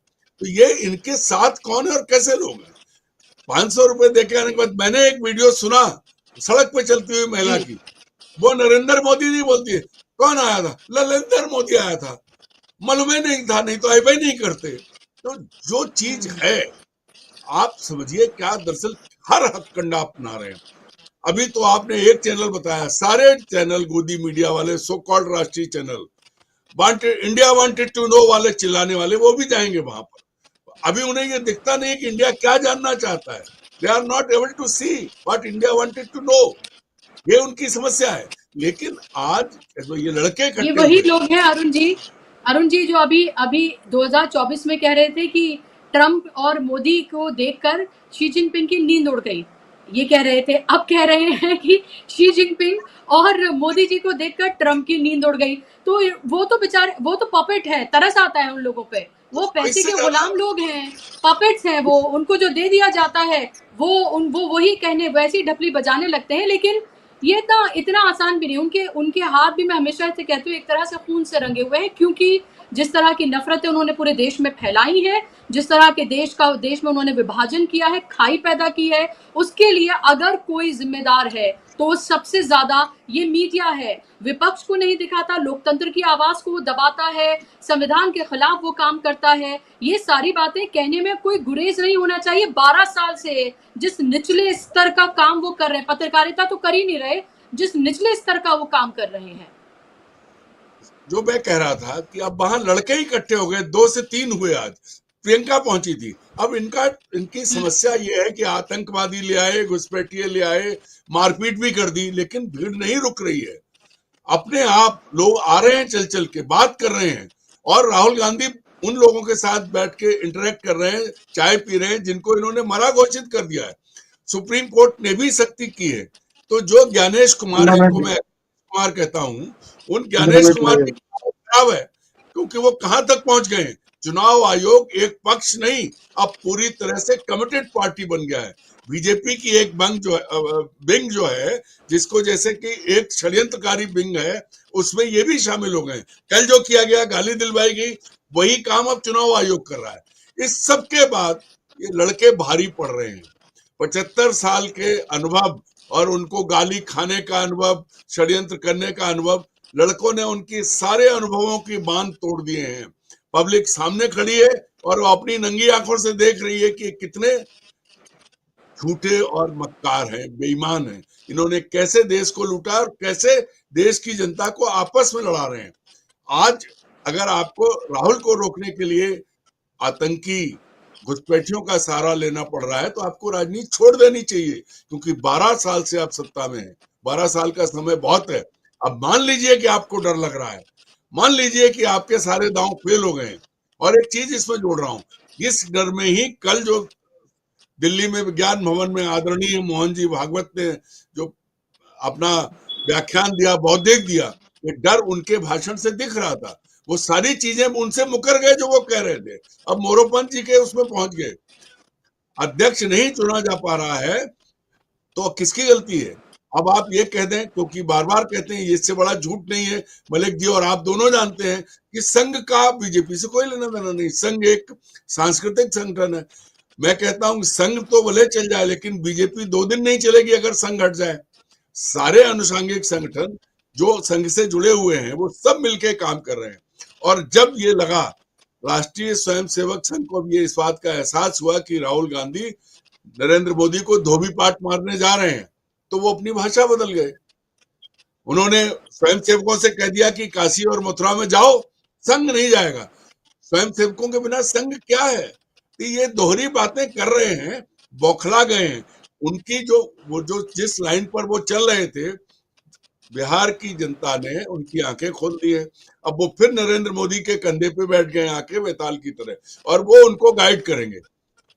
Speaker 4: तो ये इनके साथ कौन है और कैसे लोग हैं? 500 रुपए देके आने के बाद, मैंने एक वीडियो सुना सड़क पे चलती हुई महिला की, वो नरेंद्र मोदी नहीं बोलती है, कौन आया था? नरेंद्र मोदी आया था, मालूम ही नहीं था, नहीं तो ऐसा ही नहीं करते। तो जो चीज है, आप समझिए क्या दरअसल हर हथकंडा अपना रहे हैं। अभी तो आपने एक चैनल बताया, सारे चैनल गोदी मीडिया वाले, सो कॉल्ड राष्ट्रीय channel, India wanted to know वाले चिल्लाने वाले, वो भी जाएंगे वहां पर। अभी उन्हें ये दिखता नहीं कि इंडिया क्या जानना चाहता है। They are not able to see what India wanted to know. ये उनकी समस्या है। लेकिन आज तो ये लड़के
Speaker 1: ये वही लोग हैं अरुण जी जो अभी 2024 में कह रहे थे कि ट्रंप और मोदी को देखकर शी जिनपिंग की नींद उड़ गई, ये कह रहे थे। अब कह रहे हैं कि शी जिनपिंग और मोदी जी को देखकर ट्रंप की नींद उड़ गई। तो वो तो बेचारे, वो तो पपेट है, तरस आता है उन लोगों पे। वो पैसे के गुलाम लोग हैं, पपेट्स हैं वो। उनको जो दे दिया जाता है वो वही कहने, वैसी ढपली बजाने लगते हैं। लेकिन ये इतना आसान भी नहीं। उनके हाथ भी, मैं हमेशा से कहती हूँ, एक तरह से खून से रंगे हुए हैं। क्योंकि जिस तरह की नफरतें उन्होंने पूरे देश में फैलाई है, जिस तरह के देश में उन्होंने विभाजन किया है, खाई पैदा की है, उसके लिए अगर कोई जिम्मेदार है तो सबसे ज्यादा ये मीडिया है। विपक्ष को नहीं दिखाता, लोकतंत्र की आवाज को वो दबाता है, संविधान के खिलाफ वो काम करता है। ये सारी बातें कहने में कोई गुरेज नहीं होना चाहिए। 12 साल से जिस निचले स्तर का काम वो कर रहे हैं, पत्रकारिता तो कर ही नहीं रहे, जिस निचले स्तर का वो काम कर रहे हैं।
Speaker 4: जो मैं कह रहा था कि अब वहां लड़के ही इकट्ठे हो गए, 2 से 3 हुए। आज प्रियंका पहुंची थी। अब इनकी समस्या ये है कि आतंकवादी ले आए, घुसपैठिए ले आए, मारपीट भी कर दी, लेकिन भीड़ नहीं रुक रही है। अपने आप लोग आ रहे हैं, चल चल के बात कर रहे हैं। और राहुल गांधी उन लोगों के साथ बैठ के इंटरेक्ट कर रहे हैं, चाय पी रहे हैं, जिनको इन्होंने मरा घोषित कर दिया है। सुप्रीम कोर्ट ने भी सख्ती की है। तो जो ज्ञानेश कुमार, जिनको मैं कुमार कहता हूं, उन ज्ञानेश कुमार की खराब है, क्योंकि वो कहां तक पहुंच गए हैं। चुनाव आयोग एक पक्ष नहीं, अब पूरी तरह से कमिटेड पार्टी बन गया है। बीजेपी की एक विंग जो है, जिसको जैसे कि एक षड्यंत्रकारी विंग है, उसमें ये भी शामिल हो गए। कल जो किया गया, गाली दिलवाई गई, वही काम अब चुनाव आयोग कर रहा है। इस सब के बाद ये लड़के भारी पड़ रहे हैं। 75 साल के अनुभव और उनको गाली खाने का अनुभव, षड्यंत्र करने का अनुभव, लड़कों ने उनकी सारे अनुभवों की बांध तोड़ दिए हैं। पब्लिक सामने खड़ी है और वो अपनी नंगी आंखों से देख रही है कि कितने झूठे और मक्कार हैं, बेईमान हैं। इन्होंने कैसे देश को लूटा और कैसे देश की जनता को आपस में लड़ा रहे हैं। आज अगर आपको राहुल को रोकने के लिए आतंकी घुसपैठियों का सहारा लेना पड़ रहा है, तो आपको राजनीति छोड़ देनी चाहिए, क्योंकि 12 साल से आप सत्ता में हैं। 12 साल का समय बहुत है। अब मान लीजिए कि आपको डर लग रहा है, मान लीजिए कि आपके सारे दांव फेल हो गए। और एक चीज इसमें जोड़ रहा हूं, इस डर में ही कल जो दिल्ली में विज्ञान भवन में आदरणीय मोहन जी भागवत ने जो अपना व्याख्यान दिया, बौद्धिक दिया, ये डर उनके भाषण से दिख रहा था। वो सारी चीजें उनसे मुकर गए जो वो कह रहे थे। अब मोरोपंत जी के उसमें पहुंच गए। अध्यक्ष नहीं चुना जा पा रहा है तो किसकी गलती है? अब आप ये कह दें, क्योंकि बार बार कहते हैं, इससे बड़ा झूठ नहीं है। मलिक जी और आप दोनों जानते हैं कि संघ का बीजेपी से कोई लेना देना नहीं। संघ एक सांस्कृतिक संगठन है। मैं कहता हूं संघ तो भले चल जाए, लेकिन बीजेपी 2 दिन नहीं चलेगी अगर संघ हट जाए। सारे अनुषंगिक संगठन जो संघ से जुड़े हुए हैं, वो सब मिलके काम कर रहे हैं। और जब ये लगा, राष्ट्रीय स्वयंसेवक संघ को भी इस बात का एहसास हुआ कि राहुल गांधी नरेंद्र मोदी को धोबी पाट मारने जा रहे हैं, तो वो अपनी भाषा बदल गए। उन्होंने स्वयंसेवकों से कह दिया कि काशी और मथुरा में जाओ, संघ नहीं जाएगा। स्वयंसेवकों के बिना संघ क्या है? तो ये दोहरी बातें कर रहे हैं, बौखला गए हैं। उनकी जो जिस लाइन पर वो चल रहे थे, बिहार की जनता ने उनकी आंखें खोल दी है। अब वो फिर नरेंद्र मोदी के कंधे पे बैठ गए आके वेताल की तरह, और वो उनको गाइड करेंगे।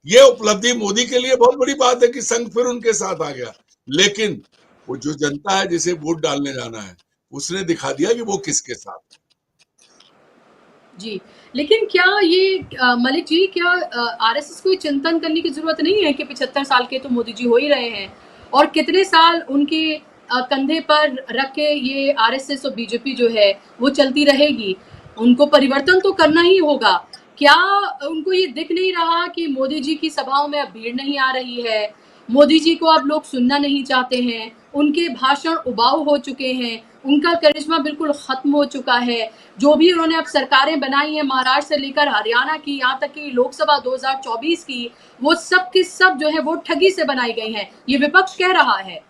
Speaker 4: ये उपलब्धि मोदी के लिए बहुत बड़ी बात है कि संघ फिर उनके साथ आ गया। लेकिन वो जो जनता है जिसे वोट डालने जाना है, उसने दिखा दिया कि वो किसके साथ है।
Speaker 1: जी, लेकिन क्या ये मलिक जी, क्या आरएसएस को चिंतन करने की जरूरत नहीं है कि 75 साल के तो मोदी जी हो ही रहे हैं, और कितने साल उनके कंधे पर रख के ये आरएसएस और बीजेपी जो है वो चलती रहेगी? उनको परिवर्तन तो करना ही होगा। क्या उनको ये दिख नहीं रहा कि मोदी जी की सभाओं में अब भीड़ नहीं आ रही है, मोदी जी को अब लोग सुनना नहीं चाहते हैं, उनके भाषण उबाऊ हो चुके हैं, उनका करिश्मा बिल्कुल खत्म हो चुका है। जो भी उन्होंने अब सरकारें बनाई हैं, महाराष्ट्र से लेकर हरियाणा की, यहाँ तक कि लोकसभा 2024 की, वो सब की सब जो है वो ठगी से बनाई गई हैं, ये विपक्ष कह रहा है।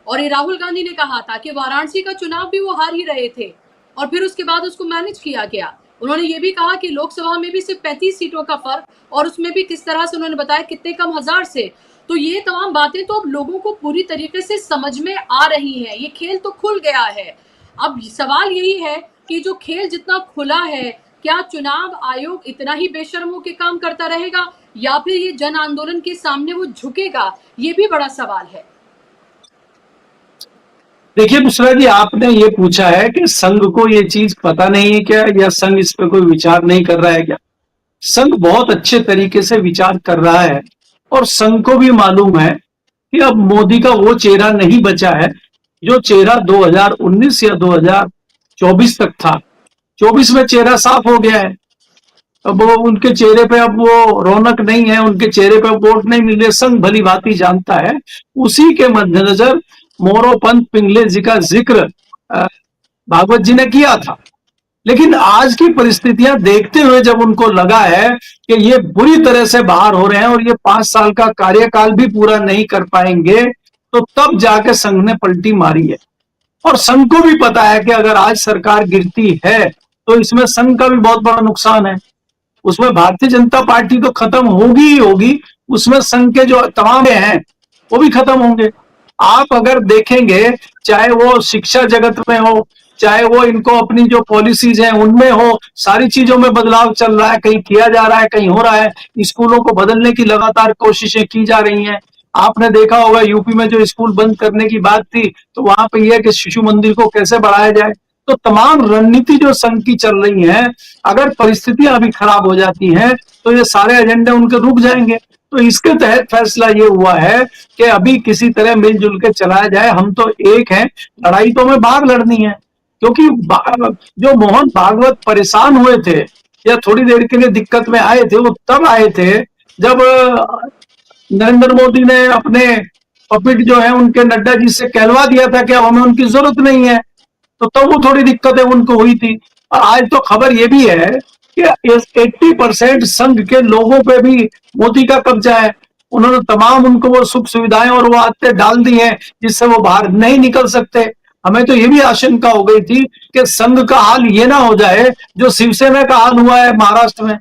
Speaker 1: और ये राहुल गांधी ने कहा था कि वाराणसी का चुनाव भी वो हार ही रहे थे, और फिर उसके बाद उसको मैनेज किया गया। उन्होंने ये भी कहा कि लोकसभा में भी सिर्फ 35 सीटों का फर्क, और उसमें भी किस तरह से उन्होंने बताया कितने कम हजार से। तो ये तमाम बातें तो अब लोगों को पूरी तरीके से समझ में आ रही हैं। ये खेल तो खुल गया है। अब सवाल यही है कि जो खेल जितना खुला है, क्या चुनाव आयोग इतना ही बेशर्म होकर काम करता रहेगा, या फिर ये जन आंदोलन के सामने वो झुकेगा? ये भी बड़ा सवाल है।
Speaker 3: देखिए बुशरा जी, आपने ये पूछा है कि संघ को ये चीज पता नहीं है क्या, या संघ इस पर कोई विचार नहीं कर रहा है क्या? संघ बहुत अच्छे तरीके से विचार कर रहा है, और संघ को भी मालूम है कि अब मोदी का वो चेहरा नहीं बचा है जो चेहरा 2019 या 2024 तक था। 24 में चेहरा साफ हो गया है। अब वो उनके चेहरे पे अब वो रौनक नहीं है, उनके चेहरे पे वोट नहीं मिल रहे। संघ भली भांति जानता है। उसी के मद्देनजर मोरोपंत पिंगले जी का जिक्र भागवत जी ने किया था। लेकिन आज की परिस्थितियां देखते हुए जब उनको लगा है कि ये बुरी तरह से बाहर हो रहे हैं और ये 5 साल का कार्यकाल भी पूरा नहीं कर पाएंगे, तो तब जाके संघ ने पलटी मारी है। और संघ को भी पता है कि अगर आज सरकार गिरती है तो इसमें संघ का भी बहुत बड़ा नुकसान है। उसमें भारतीय जनता पार्टी तो खत्म होगी ही होगी, उसमें संघ के जो तमाम हैं वो भी खत्म होंगे। आप अगर देखेंगे, चाहे वो शिक्षा जगत में हो, चाहे वो इनको अपनी जो पॉलिसीज हैं उनमें हो, सारी चीजों में बदलाव चल रहा है, कहीं किया जा रहा है, कहीं हो रहा है। स्कूलों को बदलने की लगातार कोशिशें की जा रही हैं। आपने देखा होगा यूपी में जो स्कूल बंद करने की बात थी, तो वहां पे यह है कि शिशु मंदिर को कैसे बढ़ाया जाए। तो तमाम रणनीति जो संघ की चल रही है, अगर परिस्थितियां अभी खराब हो जाती हैं तो ये सारे एजेंडे उनके रुक जाएंगे। तो इसके तहत फैसला ये हुआ है कि अभी किसी तरह मिलजुल के चलाया जाए। हम तो एक हैं, लड़ाई तो हमें बाहर लड़नी है। क्योंकि जो मोहन भागवत परेशान हुए थे या थोड़ी देर के लिए दिक्कत में आए थे, वो तब आए थे जब नरेंद्र मोदी ने अपने पपिट जो है उनके नड्डा जी से कहलवा दिया था कि अब हमें उनकी जरूरत नहीं है। तो तब वो थोड़ी दिक्कतें उनको हुई थी। और आज तो खबर ये भी है कि 80% संघ के लोगों पे भी मोदी का कब्जा है। उन्होंने तमाम उनको वो सुख सुविधाएं और वो आदतें डाल दी हैं जिससे वो बाहर नहीं निकल सकते। हमें तो ये भी आशंका हो गई थी कि संघ का हाल ये ना हो जाए जो शिवसेना का हाल हुआ है महाराष्ट्र में,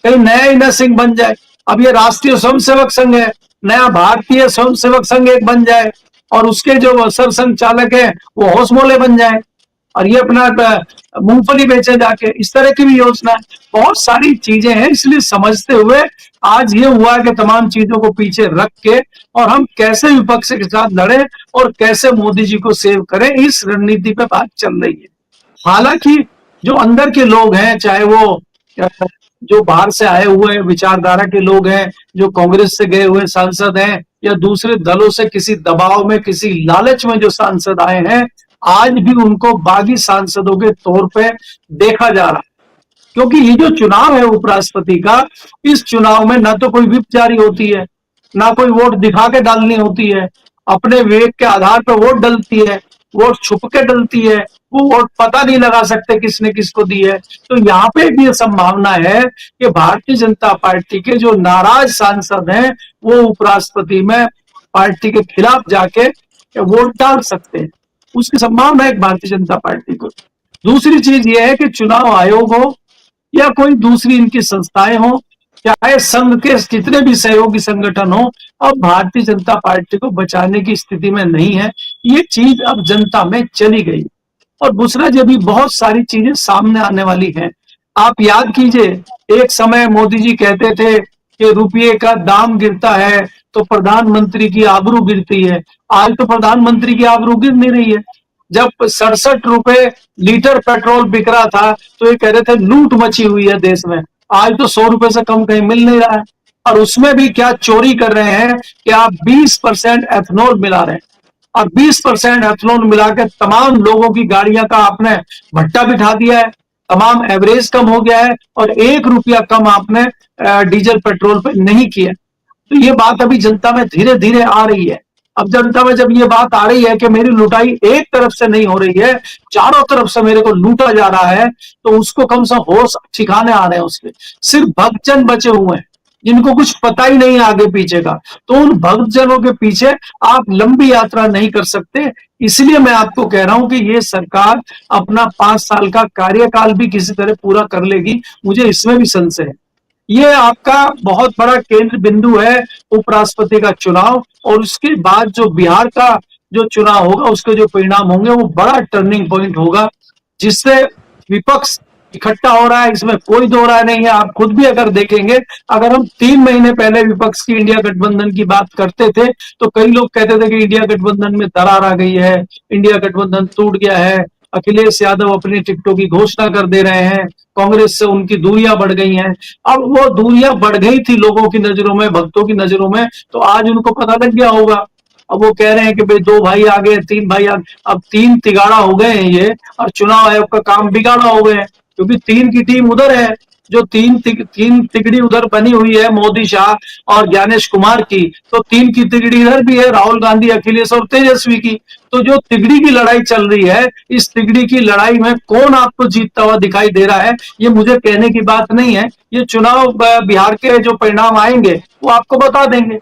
Speaker 3: कहीं नया ही न सिंह बन जाए। अब ये राष्ट्रीय स्वयंसेवक संघ है, नया भारतीय स्वयंसेवक संघ एक बन जाए और उसके जो सरसंघचालक है वो होशमोले बन जाए और ये अपना मूंगफली बेचे जाके। इस तरह की भी योजना है, बहुत सारी चीजें हैं। इसलिए समझते हुए आज ये हुआ कि तमाम चीजों को पीछे रख के और हम कैसे विपक्ष के साथ लड़े और कैसे मोदी जी को सेव करें, इस रणनीति पे बात चल रही है। हालांकि जो अंदर के लोग हैं, चाहे वो जो बाहर से आए हुए विचारधारा के लोग हैं, जो कांग्रेस से गए हुए सांसद हैं या दूसरे दलों से किसी दबाव में, किसी लालच में जो सांसद आए हैं, आज भी उनको बागी सांसदों के तौर पे देखा जा रहा है। क्योंकि ये जो चुनाव है उपराष्ट्रपति का, इस चुनाव में ना तो कोई व्हिप जारी होती है, ना कोई वोट दिखा के डालनी होती है, अपने विवेक के आधार पर वोट डलती है, वोट छुप के डलती है, वो वोट पता नहीं लगा सकते किसने किसको दी है। तो यहाँ पे भी ये संभावना है कि भारतीय जनता पार्टी के जो नाराज सांसद हैं वो उपराष्ट्रपति में पार्टी के खिलाफ जाके वोट डाल सकते हैं। उसकी संभावना है भारतीय जनता पार्टी को। दूसरी चीज ये है कि चुनाव आयोग हो या कोई दूसरी इनकी संस्थाएं हो, चाहे संघ के कितने भी सहयोगी संगठन हो, अब भारतीय जनता पार्टी को बचाने की स्थिति में नहीं है। ये चीज अब जनता में चली गई और दूसरा जब भी बहुत सारी चीजें सामने आने वाली हैं। आप याद कीजिए, एक समय मोदी जी कहते थे कि रुपये का दाम गिरता है तो प्रधानमंत्री की आबरू गिरती है। आज तो प्रधानमंत्री की आबरू गिर नहीं रही है। जब 67 रुपए लीटर पेट्रोल बिक रहा था तो ये कह रहे थे लूट मची हुई है देश में। आज तो 100 रुपए से कम कहीं मिल नहीं रहा है। और उसमें भी क्या चोरी कर रहे हैं कि आप 20% एथनॉल मिला रहे हैं और 20% एथनॉल मिला के तमाम लोगों की गाड़ियां का आपने भट्टा बिठा दिया है, तमाम एवरेज कम हो गया है और 1 रुपया कम आपने डीजल पेट्रोल पे नहीं किया। तो ये बात अभी जनता में धीरे धीरे आ रही है। अब जनता में जब ये बात आ रही है कि मेरी लुटाई एक तरफ से नहीं हो रही है, चारों तरफ से मेरे को लूटा जा रहा है, तो उसको कम से होश ठिकाने आ रहे हैं उसके। सिर्फ भक्तजन बचे हुए हैं जिनको कुछ पता ही नहीं आगे पीछे का। तो उन भक्तजनों के पीछे आप लंबी यात्रा नहीं कर सकते। इसलिए मैं आपको कह रहा हूं कि ये सरकार अपना 5 साल का कार्यकाल भी किसी तरह पूरा कर लेगी, मुझे इसमें भी संशय है। ये आपका बहुत बड़ा केंद्र बिंदु है उपराष्ट्रपति का चुनाव, और उसके बाद जो बिहार का जो चुनाव होगा उसके जो परिणाम होंगे वो बड़ा टर्निंग पॉइंट होगा, जिससे विपक्ष इकट्ठा हो रहा है, इसमें कोई दो राय नहीं है। आप खुद भी अगर देखेंगे, अगर हम 3 महीने पहले विपक्ष की इंडिया गठबंधन की बात करते थे तो कई लोग कहते थे कि इंडिया गठबंधन में दरार आ गई है, इंडिया गठबंधन टूट गया है, अखिलेश यादव अपनी टिकटों की घोषणा कर दे रहे हैं, कांग्रेस से उनकी दूरियां बढ़ गई हैं। अब वो दूरियां बढ़ गई थी लोगों की नजरों में, भक्तों की नजरों में, तो आज उनको पता लग गया होगा। अब वो कह रहे हैं कि भाई 2 भाई आ गए, 3 भाई आ गए, अब 3 तिगाड़ा हो गए हैं ये, और चुनाव आयोग का काम बिगाड़ा हो गए, क्योंकि 3 की टीम उधर है, जो तीन तिगड़ी उधर बनी हुई है मोदी शाह और ज्ञानेश कुमार की, तो 3 की तिगड़ी इधर भी है, राहुल गांधी, अखिलेश और तेजस्वी की। तो जो तिगड़ी की लड़ाई चल रही है, इस तिगड़ी की लड़ाई में कौन आपको जीतता हुआ दिखाई दे रहा है, ये मुझे कहने की बात नहीं है। ये चुनाव बिहार के जो परिणाम आएंगे वो आपको बता देंगे।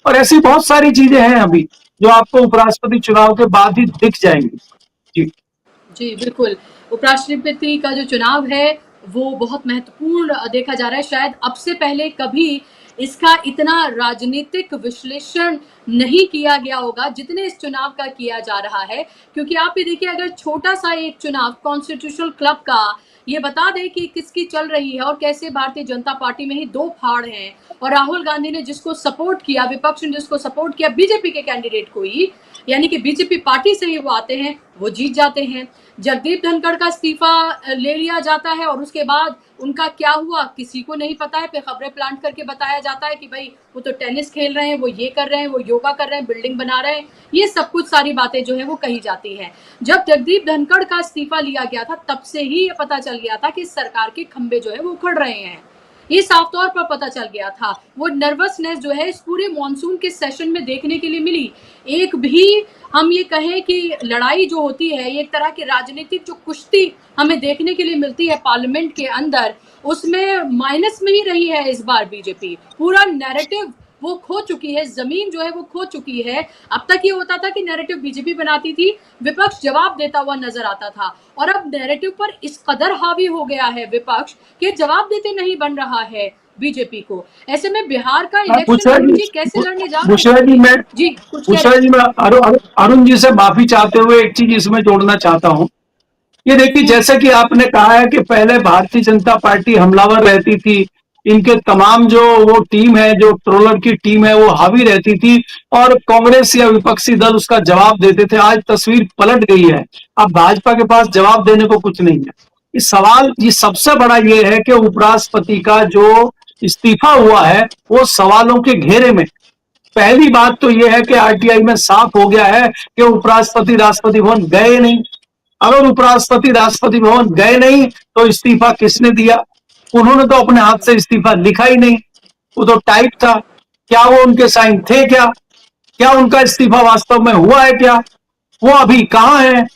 Speaker 3: और ऐसी बहुत सारी चीजें हैं अभी जो आपको उपराष्ट्रपति चुनाव के बाद ही दिख जाएंगी। जी
Speaker 1: जी बिल्कुल, उपराष्ट्रपति का जो चुनाव है वो बहुत महत्वपूर्ण देखा जा रहा है। शायद अब से पहले कभी इसका इतना राजनीतिक विश्लेषण नहीं किया गया होगा जितने इस चुनाव का किया जा रहा है। क्योंकि आप ये देखिए, अगर छोटा सा एक चुनाव कॉन्स्टिट्यूशनल क्लब का ये बता दे कि किसकी चल रही है और कैसे भारतीय जनता पार्टी में ही दो फाड़ हैं, और राहुल गांधी ने जिसको सपोर्ट किया, विपक्ष ने जिसको सपोर्ट किया बीजेपी के कैंडिडेट को ही, यानी कि बीजेपी पार्टी से ही वो आते हैं, वो जीत जाते हैं। जगदीप धनखड़ का इस्तीफा ले लिया जाता है और उसके बाद उनका क्या हुआ किसी को नहीं पता है। फिर खबरें प्लांट करके बताया जाता है कि भाई वो तो टेनिस खेल रहे हैं, वो ये कर रहे हैं, वो योगा कर रहे हैं, बिल्डिंग बना रहे हैं, ये सब कुछ सारी बातें जो है वो कही जाती है। जब जगदीप धनखड़ का इस्तीफा लिया गया था तब से ही ये पता चल गया था कि सरकार के खंभे जो है वो उखड़ रहे हैं, ये साफ तौर पर पता चल गया था। वो नर्वसनेस जो है इस पूरे मॉनसून के सेशन में देखने के लिए मिली। एक भी हम ये कहें कि लड़ाई जो होती है, एक तरह की राजनीतिक जो कुश्ती हमें देखने के लिए मिलती है पार्लियामेंट के अंदर, उसमें माइनस में ही रही है इस बार बीजेपी। पूरा नैरेटिव वो खो चुकी है, जमीन जो है वो खो चुकी है। अब तक ये होता था कि नैरेटिव बीजेपी बनाती थी, विपक्ष जवाब देता हुआ नजर आता था, और अब नैरेटिव पर इस कदर हावी हो गया है विपक्ष कि जवाब देते नहीं बन रहा है बीजेपी को। ऐसे में बिहार का इलेक्शन अरुण जी कैसे लड़ने जा रहे हैं? जी कुछ
Speaker 3: मैं अरुण जी से माफी चाहते हुए एक चीज इसमें जोड़ना चाहता हूँ। ये देखिए, जैसे कि आपने कहा है कि पहले भारतीय जनता पार्टी हमलावर रहती थी, इनके तमाम जो वो टीम है, जो ट्रोलर की टीम है, वो हावी रहती थी और कांग्रेस या विपक्षी दल उसका जवाब देते थे। आज तस्वीर पलट गई है, अब भाजपा के पास जवाब देने को कुछ नहीं है। इस सवाल ये सबसे बड़ा ये है कि उपराष्ट्रपति का जो इस्तीफा हुआ है वो सवालों के घेरे में। पहली बात तो यह है कि आरटीआई में साफ हो गया है कि उपराष्ट्रपति राष्ट्रपति भवन गए नहीं। अगर उपराष्ट्रपति राष्ट्रपति भवन गए नहीं तो इस्तीफा किसने दिया? उन्होंने तो अपने हाथ से इस्तीफा लिखा ही नहीं, वो तो टाइप था। क्या वो उनके साइन थे? क्या उनका इस्तीफा वास्तव में हुआ है? क्या वो अभी कहां है?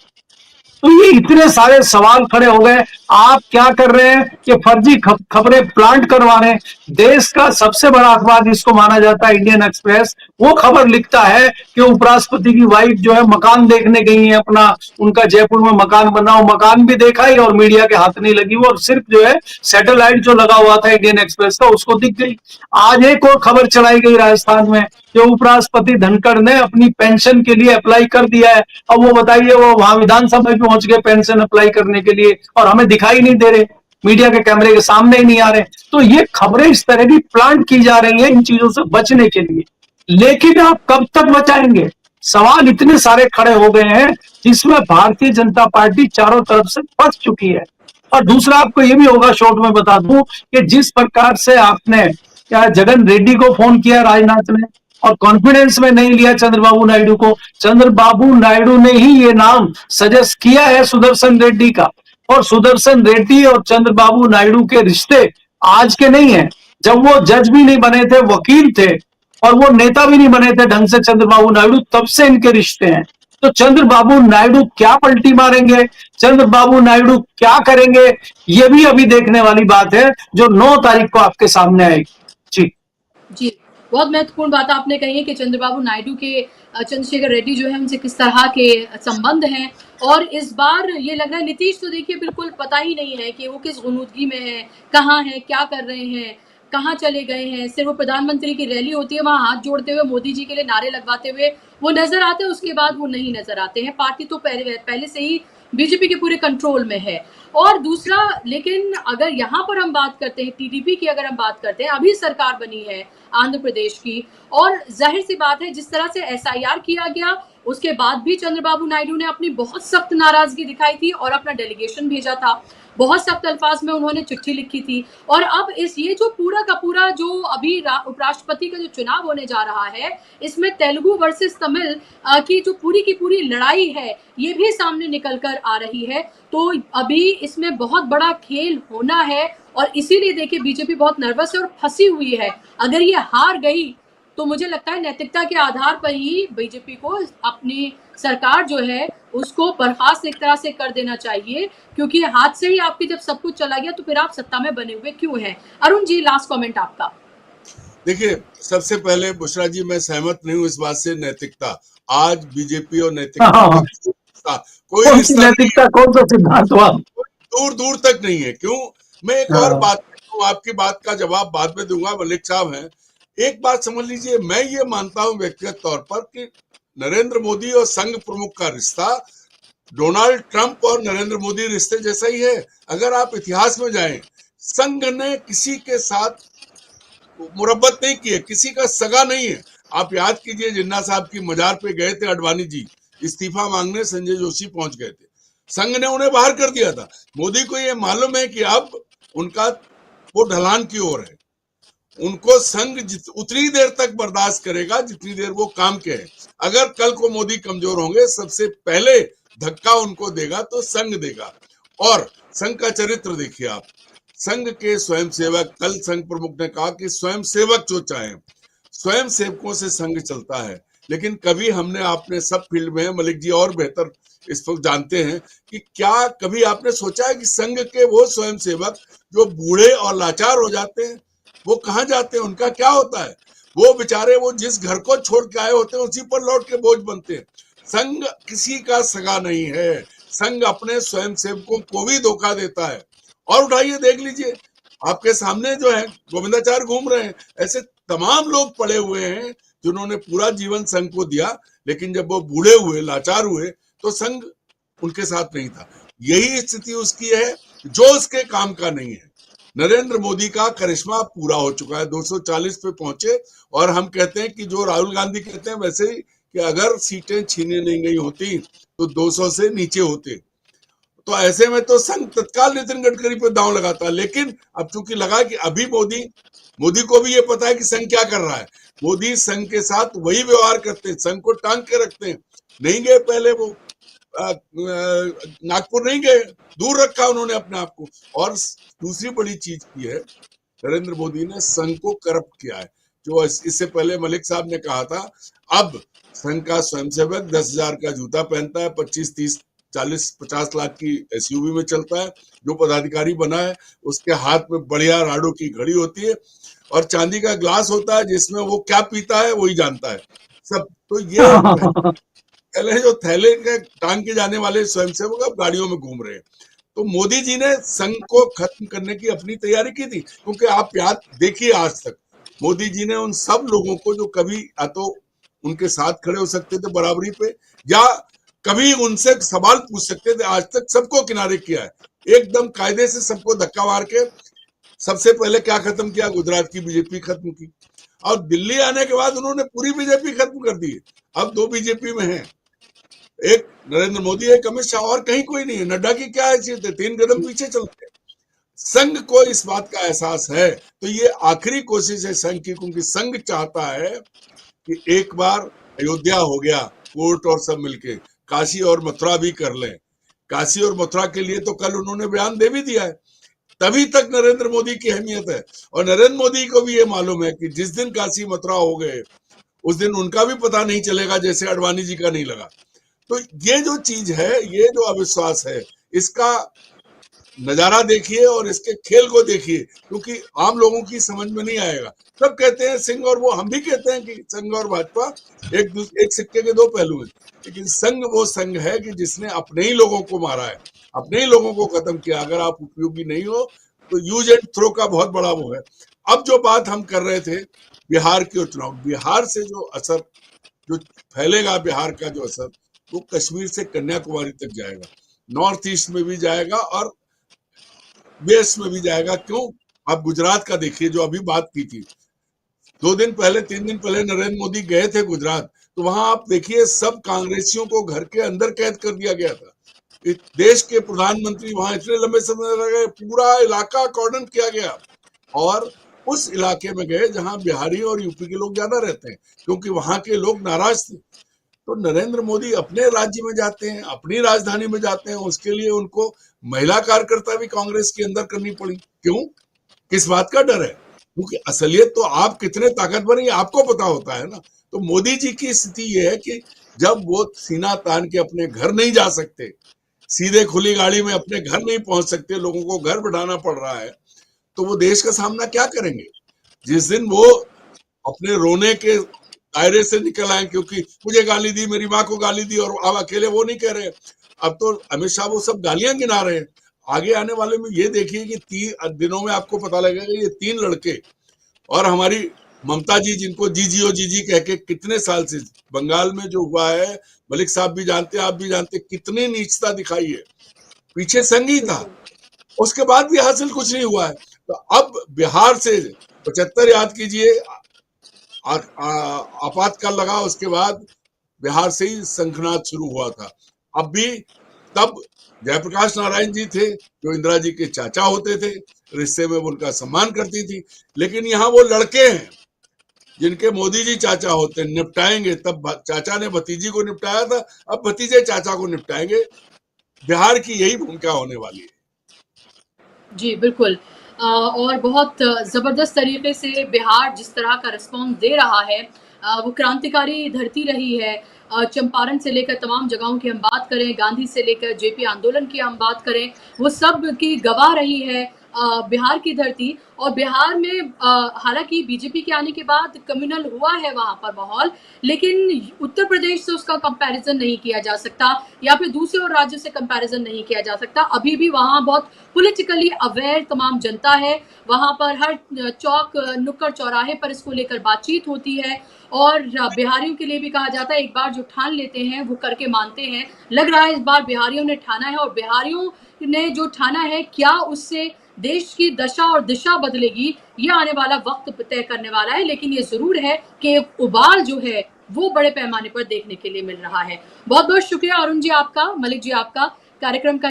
Speaker 3: तो ये इतने सारे सवाल खड़े हो गए। आप क्या कर रहे हैं कि फर्जी खबरें प्लांट करवा रहे हैं। देश का सबसे बड़ा अखबार जिसको माना जाता है इंडियन एक्सप्रेस, वो खबर लिखता है कि उपराष्ट्रपति की वाइफ जो है मकान देखने गई है अपना, उनका जयपुर में मकान बना, वो मकान भी देखा ही और मीडिया के हाथ नहीं लगी, वो और सिर्फ जो है सैटेलाइट जो लगा हुआ था इंडियन एक्सप्रेस का उसको दिख गई। आज एक और खबर चलाई गई राजस्थान में जो उपराष्ट्रपति धनखड़ ने अपनी पेंशन के लिए अप्लाई कर दिया है। अब वो बताइए, वो वहां विधानसभा में पहुंच गए पेंशन अप्लाई करने के लिए और हमें दिखाई नहीं दे रहे, मीडिया के कैमरे के सामने ही नहीं आ रहे। तो ये खबरें इस तरह की प्लांट की जा रही हैं इन चीजों से बचने के लिए। लेकिन आप कब तक बचाएंगे? सवाल इतने सारे खड़े हो गए हैं जिसमें भारतीय जनता पार्टी चारों तरफ से फंस चुकी है। और दूसरा आपको ये भी होगा, शॉर्ट में बता दूं कि जिस प्रकार से आपने क्या जगन रेड्डी को फोन किया राजनाथ ने और कॉन्फिडेंस में नहीं लिया चंद्रबाबू नायडू को, चंद्रबाबू नायडू ने ही ये नाम सजेस्ट किया है सुदर्शन रेड्डी का। और सुदर्शन रेड्डी और चंद्रबाबू नायडू के रिश्ते आज के नहीं है। जब वो जज भी नहीं बने थे, वकील थे, और वो नेता भी नहीं बने थे ढंग से चंद्रबाबू नायडू, तब से इनके रिश्ते हैं। तो चंद्रबाबू नायडू क्या पलटी मारेंगे, चंद्रबाबू नायडू क्या करेंगे, ये भी अभी देखने वाली बात है जो 9 तारीख को आपके सामने आएगी।
Speaker 1: जी बहुत महत्वपूर्ण बात आपने कही है कि चंद्रबाबू नायडू के चंद्रशेखर रेड्डी जो है उनसे किस तरह के संबंध हैं। और इस बार ये लग रहा है नीतीश तो देखिए बिल्कुल पता ही नहीं है कि वो किस गुनूदगी में है, कहाँ है, क्या कर रहे हैं, कहाँ चले गए हैं। सिर्फ वो प्रधानमंत्री की रैली होती है वहां हाथ जोड़ते हुए मोदी जी के लिए नारे लगवाते हुए वो नजर आते हैं, उसके बाद वो नहीं नजर आते हैं। पार्टी तो पहले से ही बीजेपी के पूरे कंट्रोल में है। और दूसरा, लेकिन अगर यहाँ पर हम बात करते हैं टीडीपी की, अगर हम बात करते हैं, अभी सरकार बनी है आंध्र प्रदेश की, और जाहिर सी बात है जिस तरह से एसआईआर किया गया उसके बाद भी चंद्रबाबू नायडू ने अपनी बहुत सख्त नाराजगी दिखाई थी और अपना डेलीगेशन भेजा था। बहुत सख्त अल्फाज में उन्होंने चिट्ठी लिखी थी। और अब ये जो पूरा का पूरा जो अभी उपराष्ट्रपति का जो चुनाव होने जा रहा है, इसमें तेलुगु वर्सेस तमिल की जो की पूरी लड़ाई है ये भी सामने निकल कर आ रही है। तो अभी इसमें बहुत बड़ा खेल होना है और इसीलिए देखिए बीजेपी बहुत नर्वस है और फंसी हुई है। अगर ये हार गई तो मुझे लगता है नैतिकता के आधार पर ही बीजेपी को अपनी सरकार जो है उसको बर्खास्त एक तरह से कर देना चाहिए, क्योंकि हाथ से ही आपकी जब सब कुछ चला गया तो फिर आप सत्ता में बने हुए क्यों हैं। अरुण जी, लास्ट कमेंट आपका।
Speaker 4: देखिए, सबसे पहले बुशरा जी, मैं सहमत नहीं हूँ इस बात से। नैतिकता, आज बीजेपी और नैतिकता कोई
Speaker 3: नैतिकता कौन सा सिद्धांत हुआ,
Speaker 4: दूर दूर तक नहीं है। क्यों? मैं एक और बात, आपकी बात का जवाब बाद में दूंगा, मलिक साहब हैं, एक बात समझ लीजिए, मैं ये मानता हूं व्यक्तिगत तौर पर कि नरेंद्र मोदी और संघ प्रमुख का रिश्ता डोनाल्ड ट्रंप और नरेंद्र मोदी रिश्ते जैसा ही है। अगर आप इतिहास में जाएं, संघ ने किसी के साथ मुरब्बत नहीं की है, किसी का सगा नहीं है। आप याद कीजिए, जिन्ना साहब की मजार पे गए थे अडवाणी जी, इस्तीफा मांगने संजय जोशी पहुंच गए थे, संघ ने उन्हें बाहर कर दिया था। मोदी को यह मालूम है कि अब उनका वो ढलान की ओर है, उनको संघ उतनी देर तक बर्दाश्त करेगा जितनी देर वो काम के है। अगर कल को मोदी कमजोर होंगे, सबसे पहले धक्का उनको देगा तो संघ देगा। और संघ का चरित्र देखिए आप, संघ के स्वयंसेवक, कल संघ प्रमुख ने कहा कि स्वयंसेवक जो चाहे, स्वयं सेवकों से संघ चलता है। लेकिन कभी हमने, आपने सब फील्ड में, मलिक जी और बेहतर इस वक्त जानते हैं, कि क्या कभी आपने सोचा है कि संघ के वो स्वयंसेवक जो बूढ़े और लाचार हो जाते हैं, वो कहाँ जाते हैं, उनका क्या होता है? वो बेचारे, वो जिस घर को छोड़ के आए होते हैं उसी पर लौट के बोझ बनते हैं। संघ किसी का सगा नहीं है, संघ अपने स्वयंसेवकों को भी धोखा देता है। और उठाइए देख लीजिए, आपके सामने जो है गोविंदाचार्य घूम रहे हैं, ऐसे तमाम लोग पड़े हुए हैं जिन्होंने पूरा जीवन संघ को दिया, लेकिन जब वो बूढ़े हुए, लाचार हुए, तो संघ उनके साथ नहीं था। यही स्थिति उसकी है जो उसके काम का नहीं है। नरेंद्र मोदी का करिश्मा पूरा हो चुका है, 240 पे पहुंचे, और हम कहते हैं कि जो राहुल गांधी कहते हैं वैसे ही, कि अगर सीटें छीने नहीं गई होती तो 200 से नीचे होते। तो ऐसे में तो संघ तत्काल नितिन गडकरी पे दांव लगाता है। लेकिन अब चूंकि लगा कि अभी मोदी को भी ये पता है कि संघ क्या कर रहा है, मोदी संघ के साथ वही व्यवहार करते हैं, संघ को टांग के रखते हैं। नहीं गए पहले वो नागपुर नहीं गए, दूर रखा उन्होंने अपने आप को। और दूसरी बड़ी चीज की है, नरेंद्र मोदी ने संघ को करप्ट किया है। जो इससे पहले मलिक साहब ने कहा था, अब संघ का स्वयंसेवक 10,000 का जूता पहनता है, 25, 30, 40, 50 लाख की एसयूवी में चलता है। जो पदाधिकारी बना है उसके हाथ में बढ़िया राडो की घड़ी होती है और चांदी का ग्लास होता है, जिसमें वो क्या पीता है वही जानता है सब। तो ये पहले जो थैले के टांग के जाने वाले स्वयंसेवक अब गाड़ियों में घूम रहे हैं। तो मोदी जी ने संघ को खत्म करने की अपनी तैयारी की थी, क्योंकि आप याद देखिए, आज तक मोदी जी ने उन सब लोगों को जो कभी या तो उनके साथ खड़े हो सकते थे बराबरी पे, या कभी उनसे सवाल पूछ सकते थे, आज तक सबको किनारे किया है। एकदम कायदे से सबको धक्का मार के सबसे पहले क्या खत्म किया, गुजरात की बीजेपी खत्म की, और दिल्ली आने के बाद उन्होंने पूरी बीजेपी खत्म कर दी। अब 2 बीजेपी में है, एक नरेंद्र मोदी, एक अमित शाह, और कहीं कोई नहीं है। नड्डा की क्या हैसियत है, 3 कदम पीछे चलते हैं। संघ को इस बात का एहसास है, तो ये आखिरी कोशिश है संघ की, क्योंकि संघ चाहता है कि एक बार अयोध्या हो गया, कोर्ट और सब मिलके काशी और मथुरा भी कर लें। काशी और मथुरा के लिए तो कल उन्होंने बयान दे भी दिया है। तभी तक नरेंद्र मोदी की अहमियत है, और नरेंद्र मोदी को भी ये मालूम है कि जिस दिन काशी मथुरा हो गए उस दिन उनका भी पता नहीं चलेगा, जैसे अडवाणी जी का नहीं लगा। तो ये जो चीज है, ये जो अविश्वास है, इसका नजारा देखिए और इसके खेल को देखिए, क्योंकि आम लोगों की समझ में नहीं आएगा। सब कहते हैं संघ और वो, हम भी कहते हैं कि संघ और भाजपा एक सिक्के के 2 पहलू हैं, लेकिन संघ वो संघ है कि जिसने अपने ही लोगों को मारा है, अपने ही लोगों को खत्म किया। अगर आप उपयोगी नहीं हो तो यूज एंड थ्रो का बहुत बड़ा वो है। अब जो बात हम कर रहे थे बिहार के चुनाव, बिहार से जो असर जो फैलेगा, बिहार का जो असर, वो कश्मीर से कन्याकुमारी तक जाएगा, नॉर्थ ईस्ट में भी जाएगा और वेस्ट में भी जाएगा। क्यों? आप गुजरात का देखिए, जो अभी बात की थी, 2 दिन पहले, 3 दिन पहले नरेंद्र मोदी गए थे गुजरात, तो वहां आप देखिए सब कांग्रेसियों को घर के अंदर कैद कर दिया गया था। देश के प्रधानमंत्री वहां इतने लंबे समय रह गए, पूरा इलाका कॉर्डन किया गया, और उस इलाके में गए जहां बिहारी और यूपी के लोग ज्यादा रहते हैं, क्योंकि वहां के लोग नाराज थे। तो नरेंद्र मोदी अपने राज्य में जाते हैं, अपनी राजधानी में जाते हैं, उसके लिए उनको महिला कार्यकर्ता भी कांग्रेस के अंदर करनी पड़ी। क्यों? किस बात का डर है? क्योंकि असलियत तो आप कितने ताकतवर हैं आपको पता होता है ना। तो मोदी जी की स्थिति ये है कि जब वो सीना तान के अपने घर नहीं जा सकते, सीधे खुली गाड़ी में अपने घर नहीं पहुंच सकते, लोगों को घर बैठाना पड़ रहा है, तो वो देश का सामना क्या करेंगे? जिस दिन वो अपने रोने के दायरे से निकल आए, क्योंकि मुझे गाली दी, मेरी माँ को गाली दी, और अब अकेले वो नहीं कह रहे, अब तो अमित शाह वो सब गालियां गिना रहे हैं। आगे आने वाले में ये देखिए कि 3 दिनों में आपको पता लगेगा ये 3 लड़के और हमारी ममता जी जिनको जीजी और जीजी कह के कितने साल से बंगाल में जो हुआ है, मलिक साहब भी जानते हैं, आप भी जानते हैं, कितनी नीचता दिखाई है। पीछे संघ ही था, उसके बाद भी हासिल कुछ नहीं हुआ है। तो अब बिहार से 75 याद कीजिए, आपातकाल लगा, उसके बाद बिहार से ही शंखनाद शुरू हुआ था। अब भी तब जयप्रकाश नारायण जी थे जो इंदिरा जी के चाचा होते थे, रिश्ते में उनका सम्मान करती थी। लेकिन यहाँ वो लड़के हैं जिनके मोदी जी चाचा होते हैं, निपटाएंगे। तब चाचा ने भतीजी को निपटाया था, अब भतीजे चाचा को निपटाएंगे। बिहार की यही भूमिका होने वाली है।
Speaker 1: जी, बिल्कुल। और बहुत ज़बरदस्त तरीके से बिहार जिस तरह का रिस्पॉन्स दे रहा है, वो क्रांतिकारी धरती रही है। चंपारण से लेकर तमाम जगहों की हम बात करें, गांधी से लेकर जेपी आंदोलन की हम बात करें, वो सब की गवाह रही है बिहार की धरती। और बिहार में हालांकि बीजेपी के आने के बाद कम्युनल हुआ है वहां पर माहौल, लेकिन उत्तर प्रदेश से उसका कंपैरिजन नहीं किया जा सकता, या फिर दूसरे और राज्यों से कंपैरिजन नहीं किया जा सकता। अभी भी वहां बहुत पॉलिटिकली अवेयर तमाम जनता है, वहां पर हर चौक नुक्कड़ चौराहे पर इसको लेकर बातचीत होती है। और बिहारियों के लिए भी कहा जाता है, एक बार जो ठान लेते हैं वो करके मानते हैं। लग रहा है इस बार बिहारियों ने ठाना है, और बिहारियों ने जो ठाना है, क्या उससे देश की दशा और दिशा बदलेगी, ये आने वाला वक्त तय करने वाला है। लेकिन ये जरूर है कि एक उबाल जो है वो बड़े पैमाने पर देखने के लिए मिल रहा है। बहुत बहुत शुक्रिया अरुण जी आपका, मलिक जी आपका कार्यक्रम का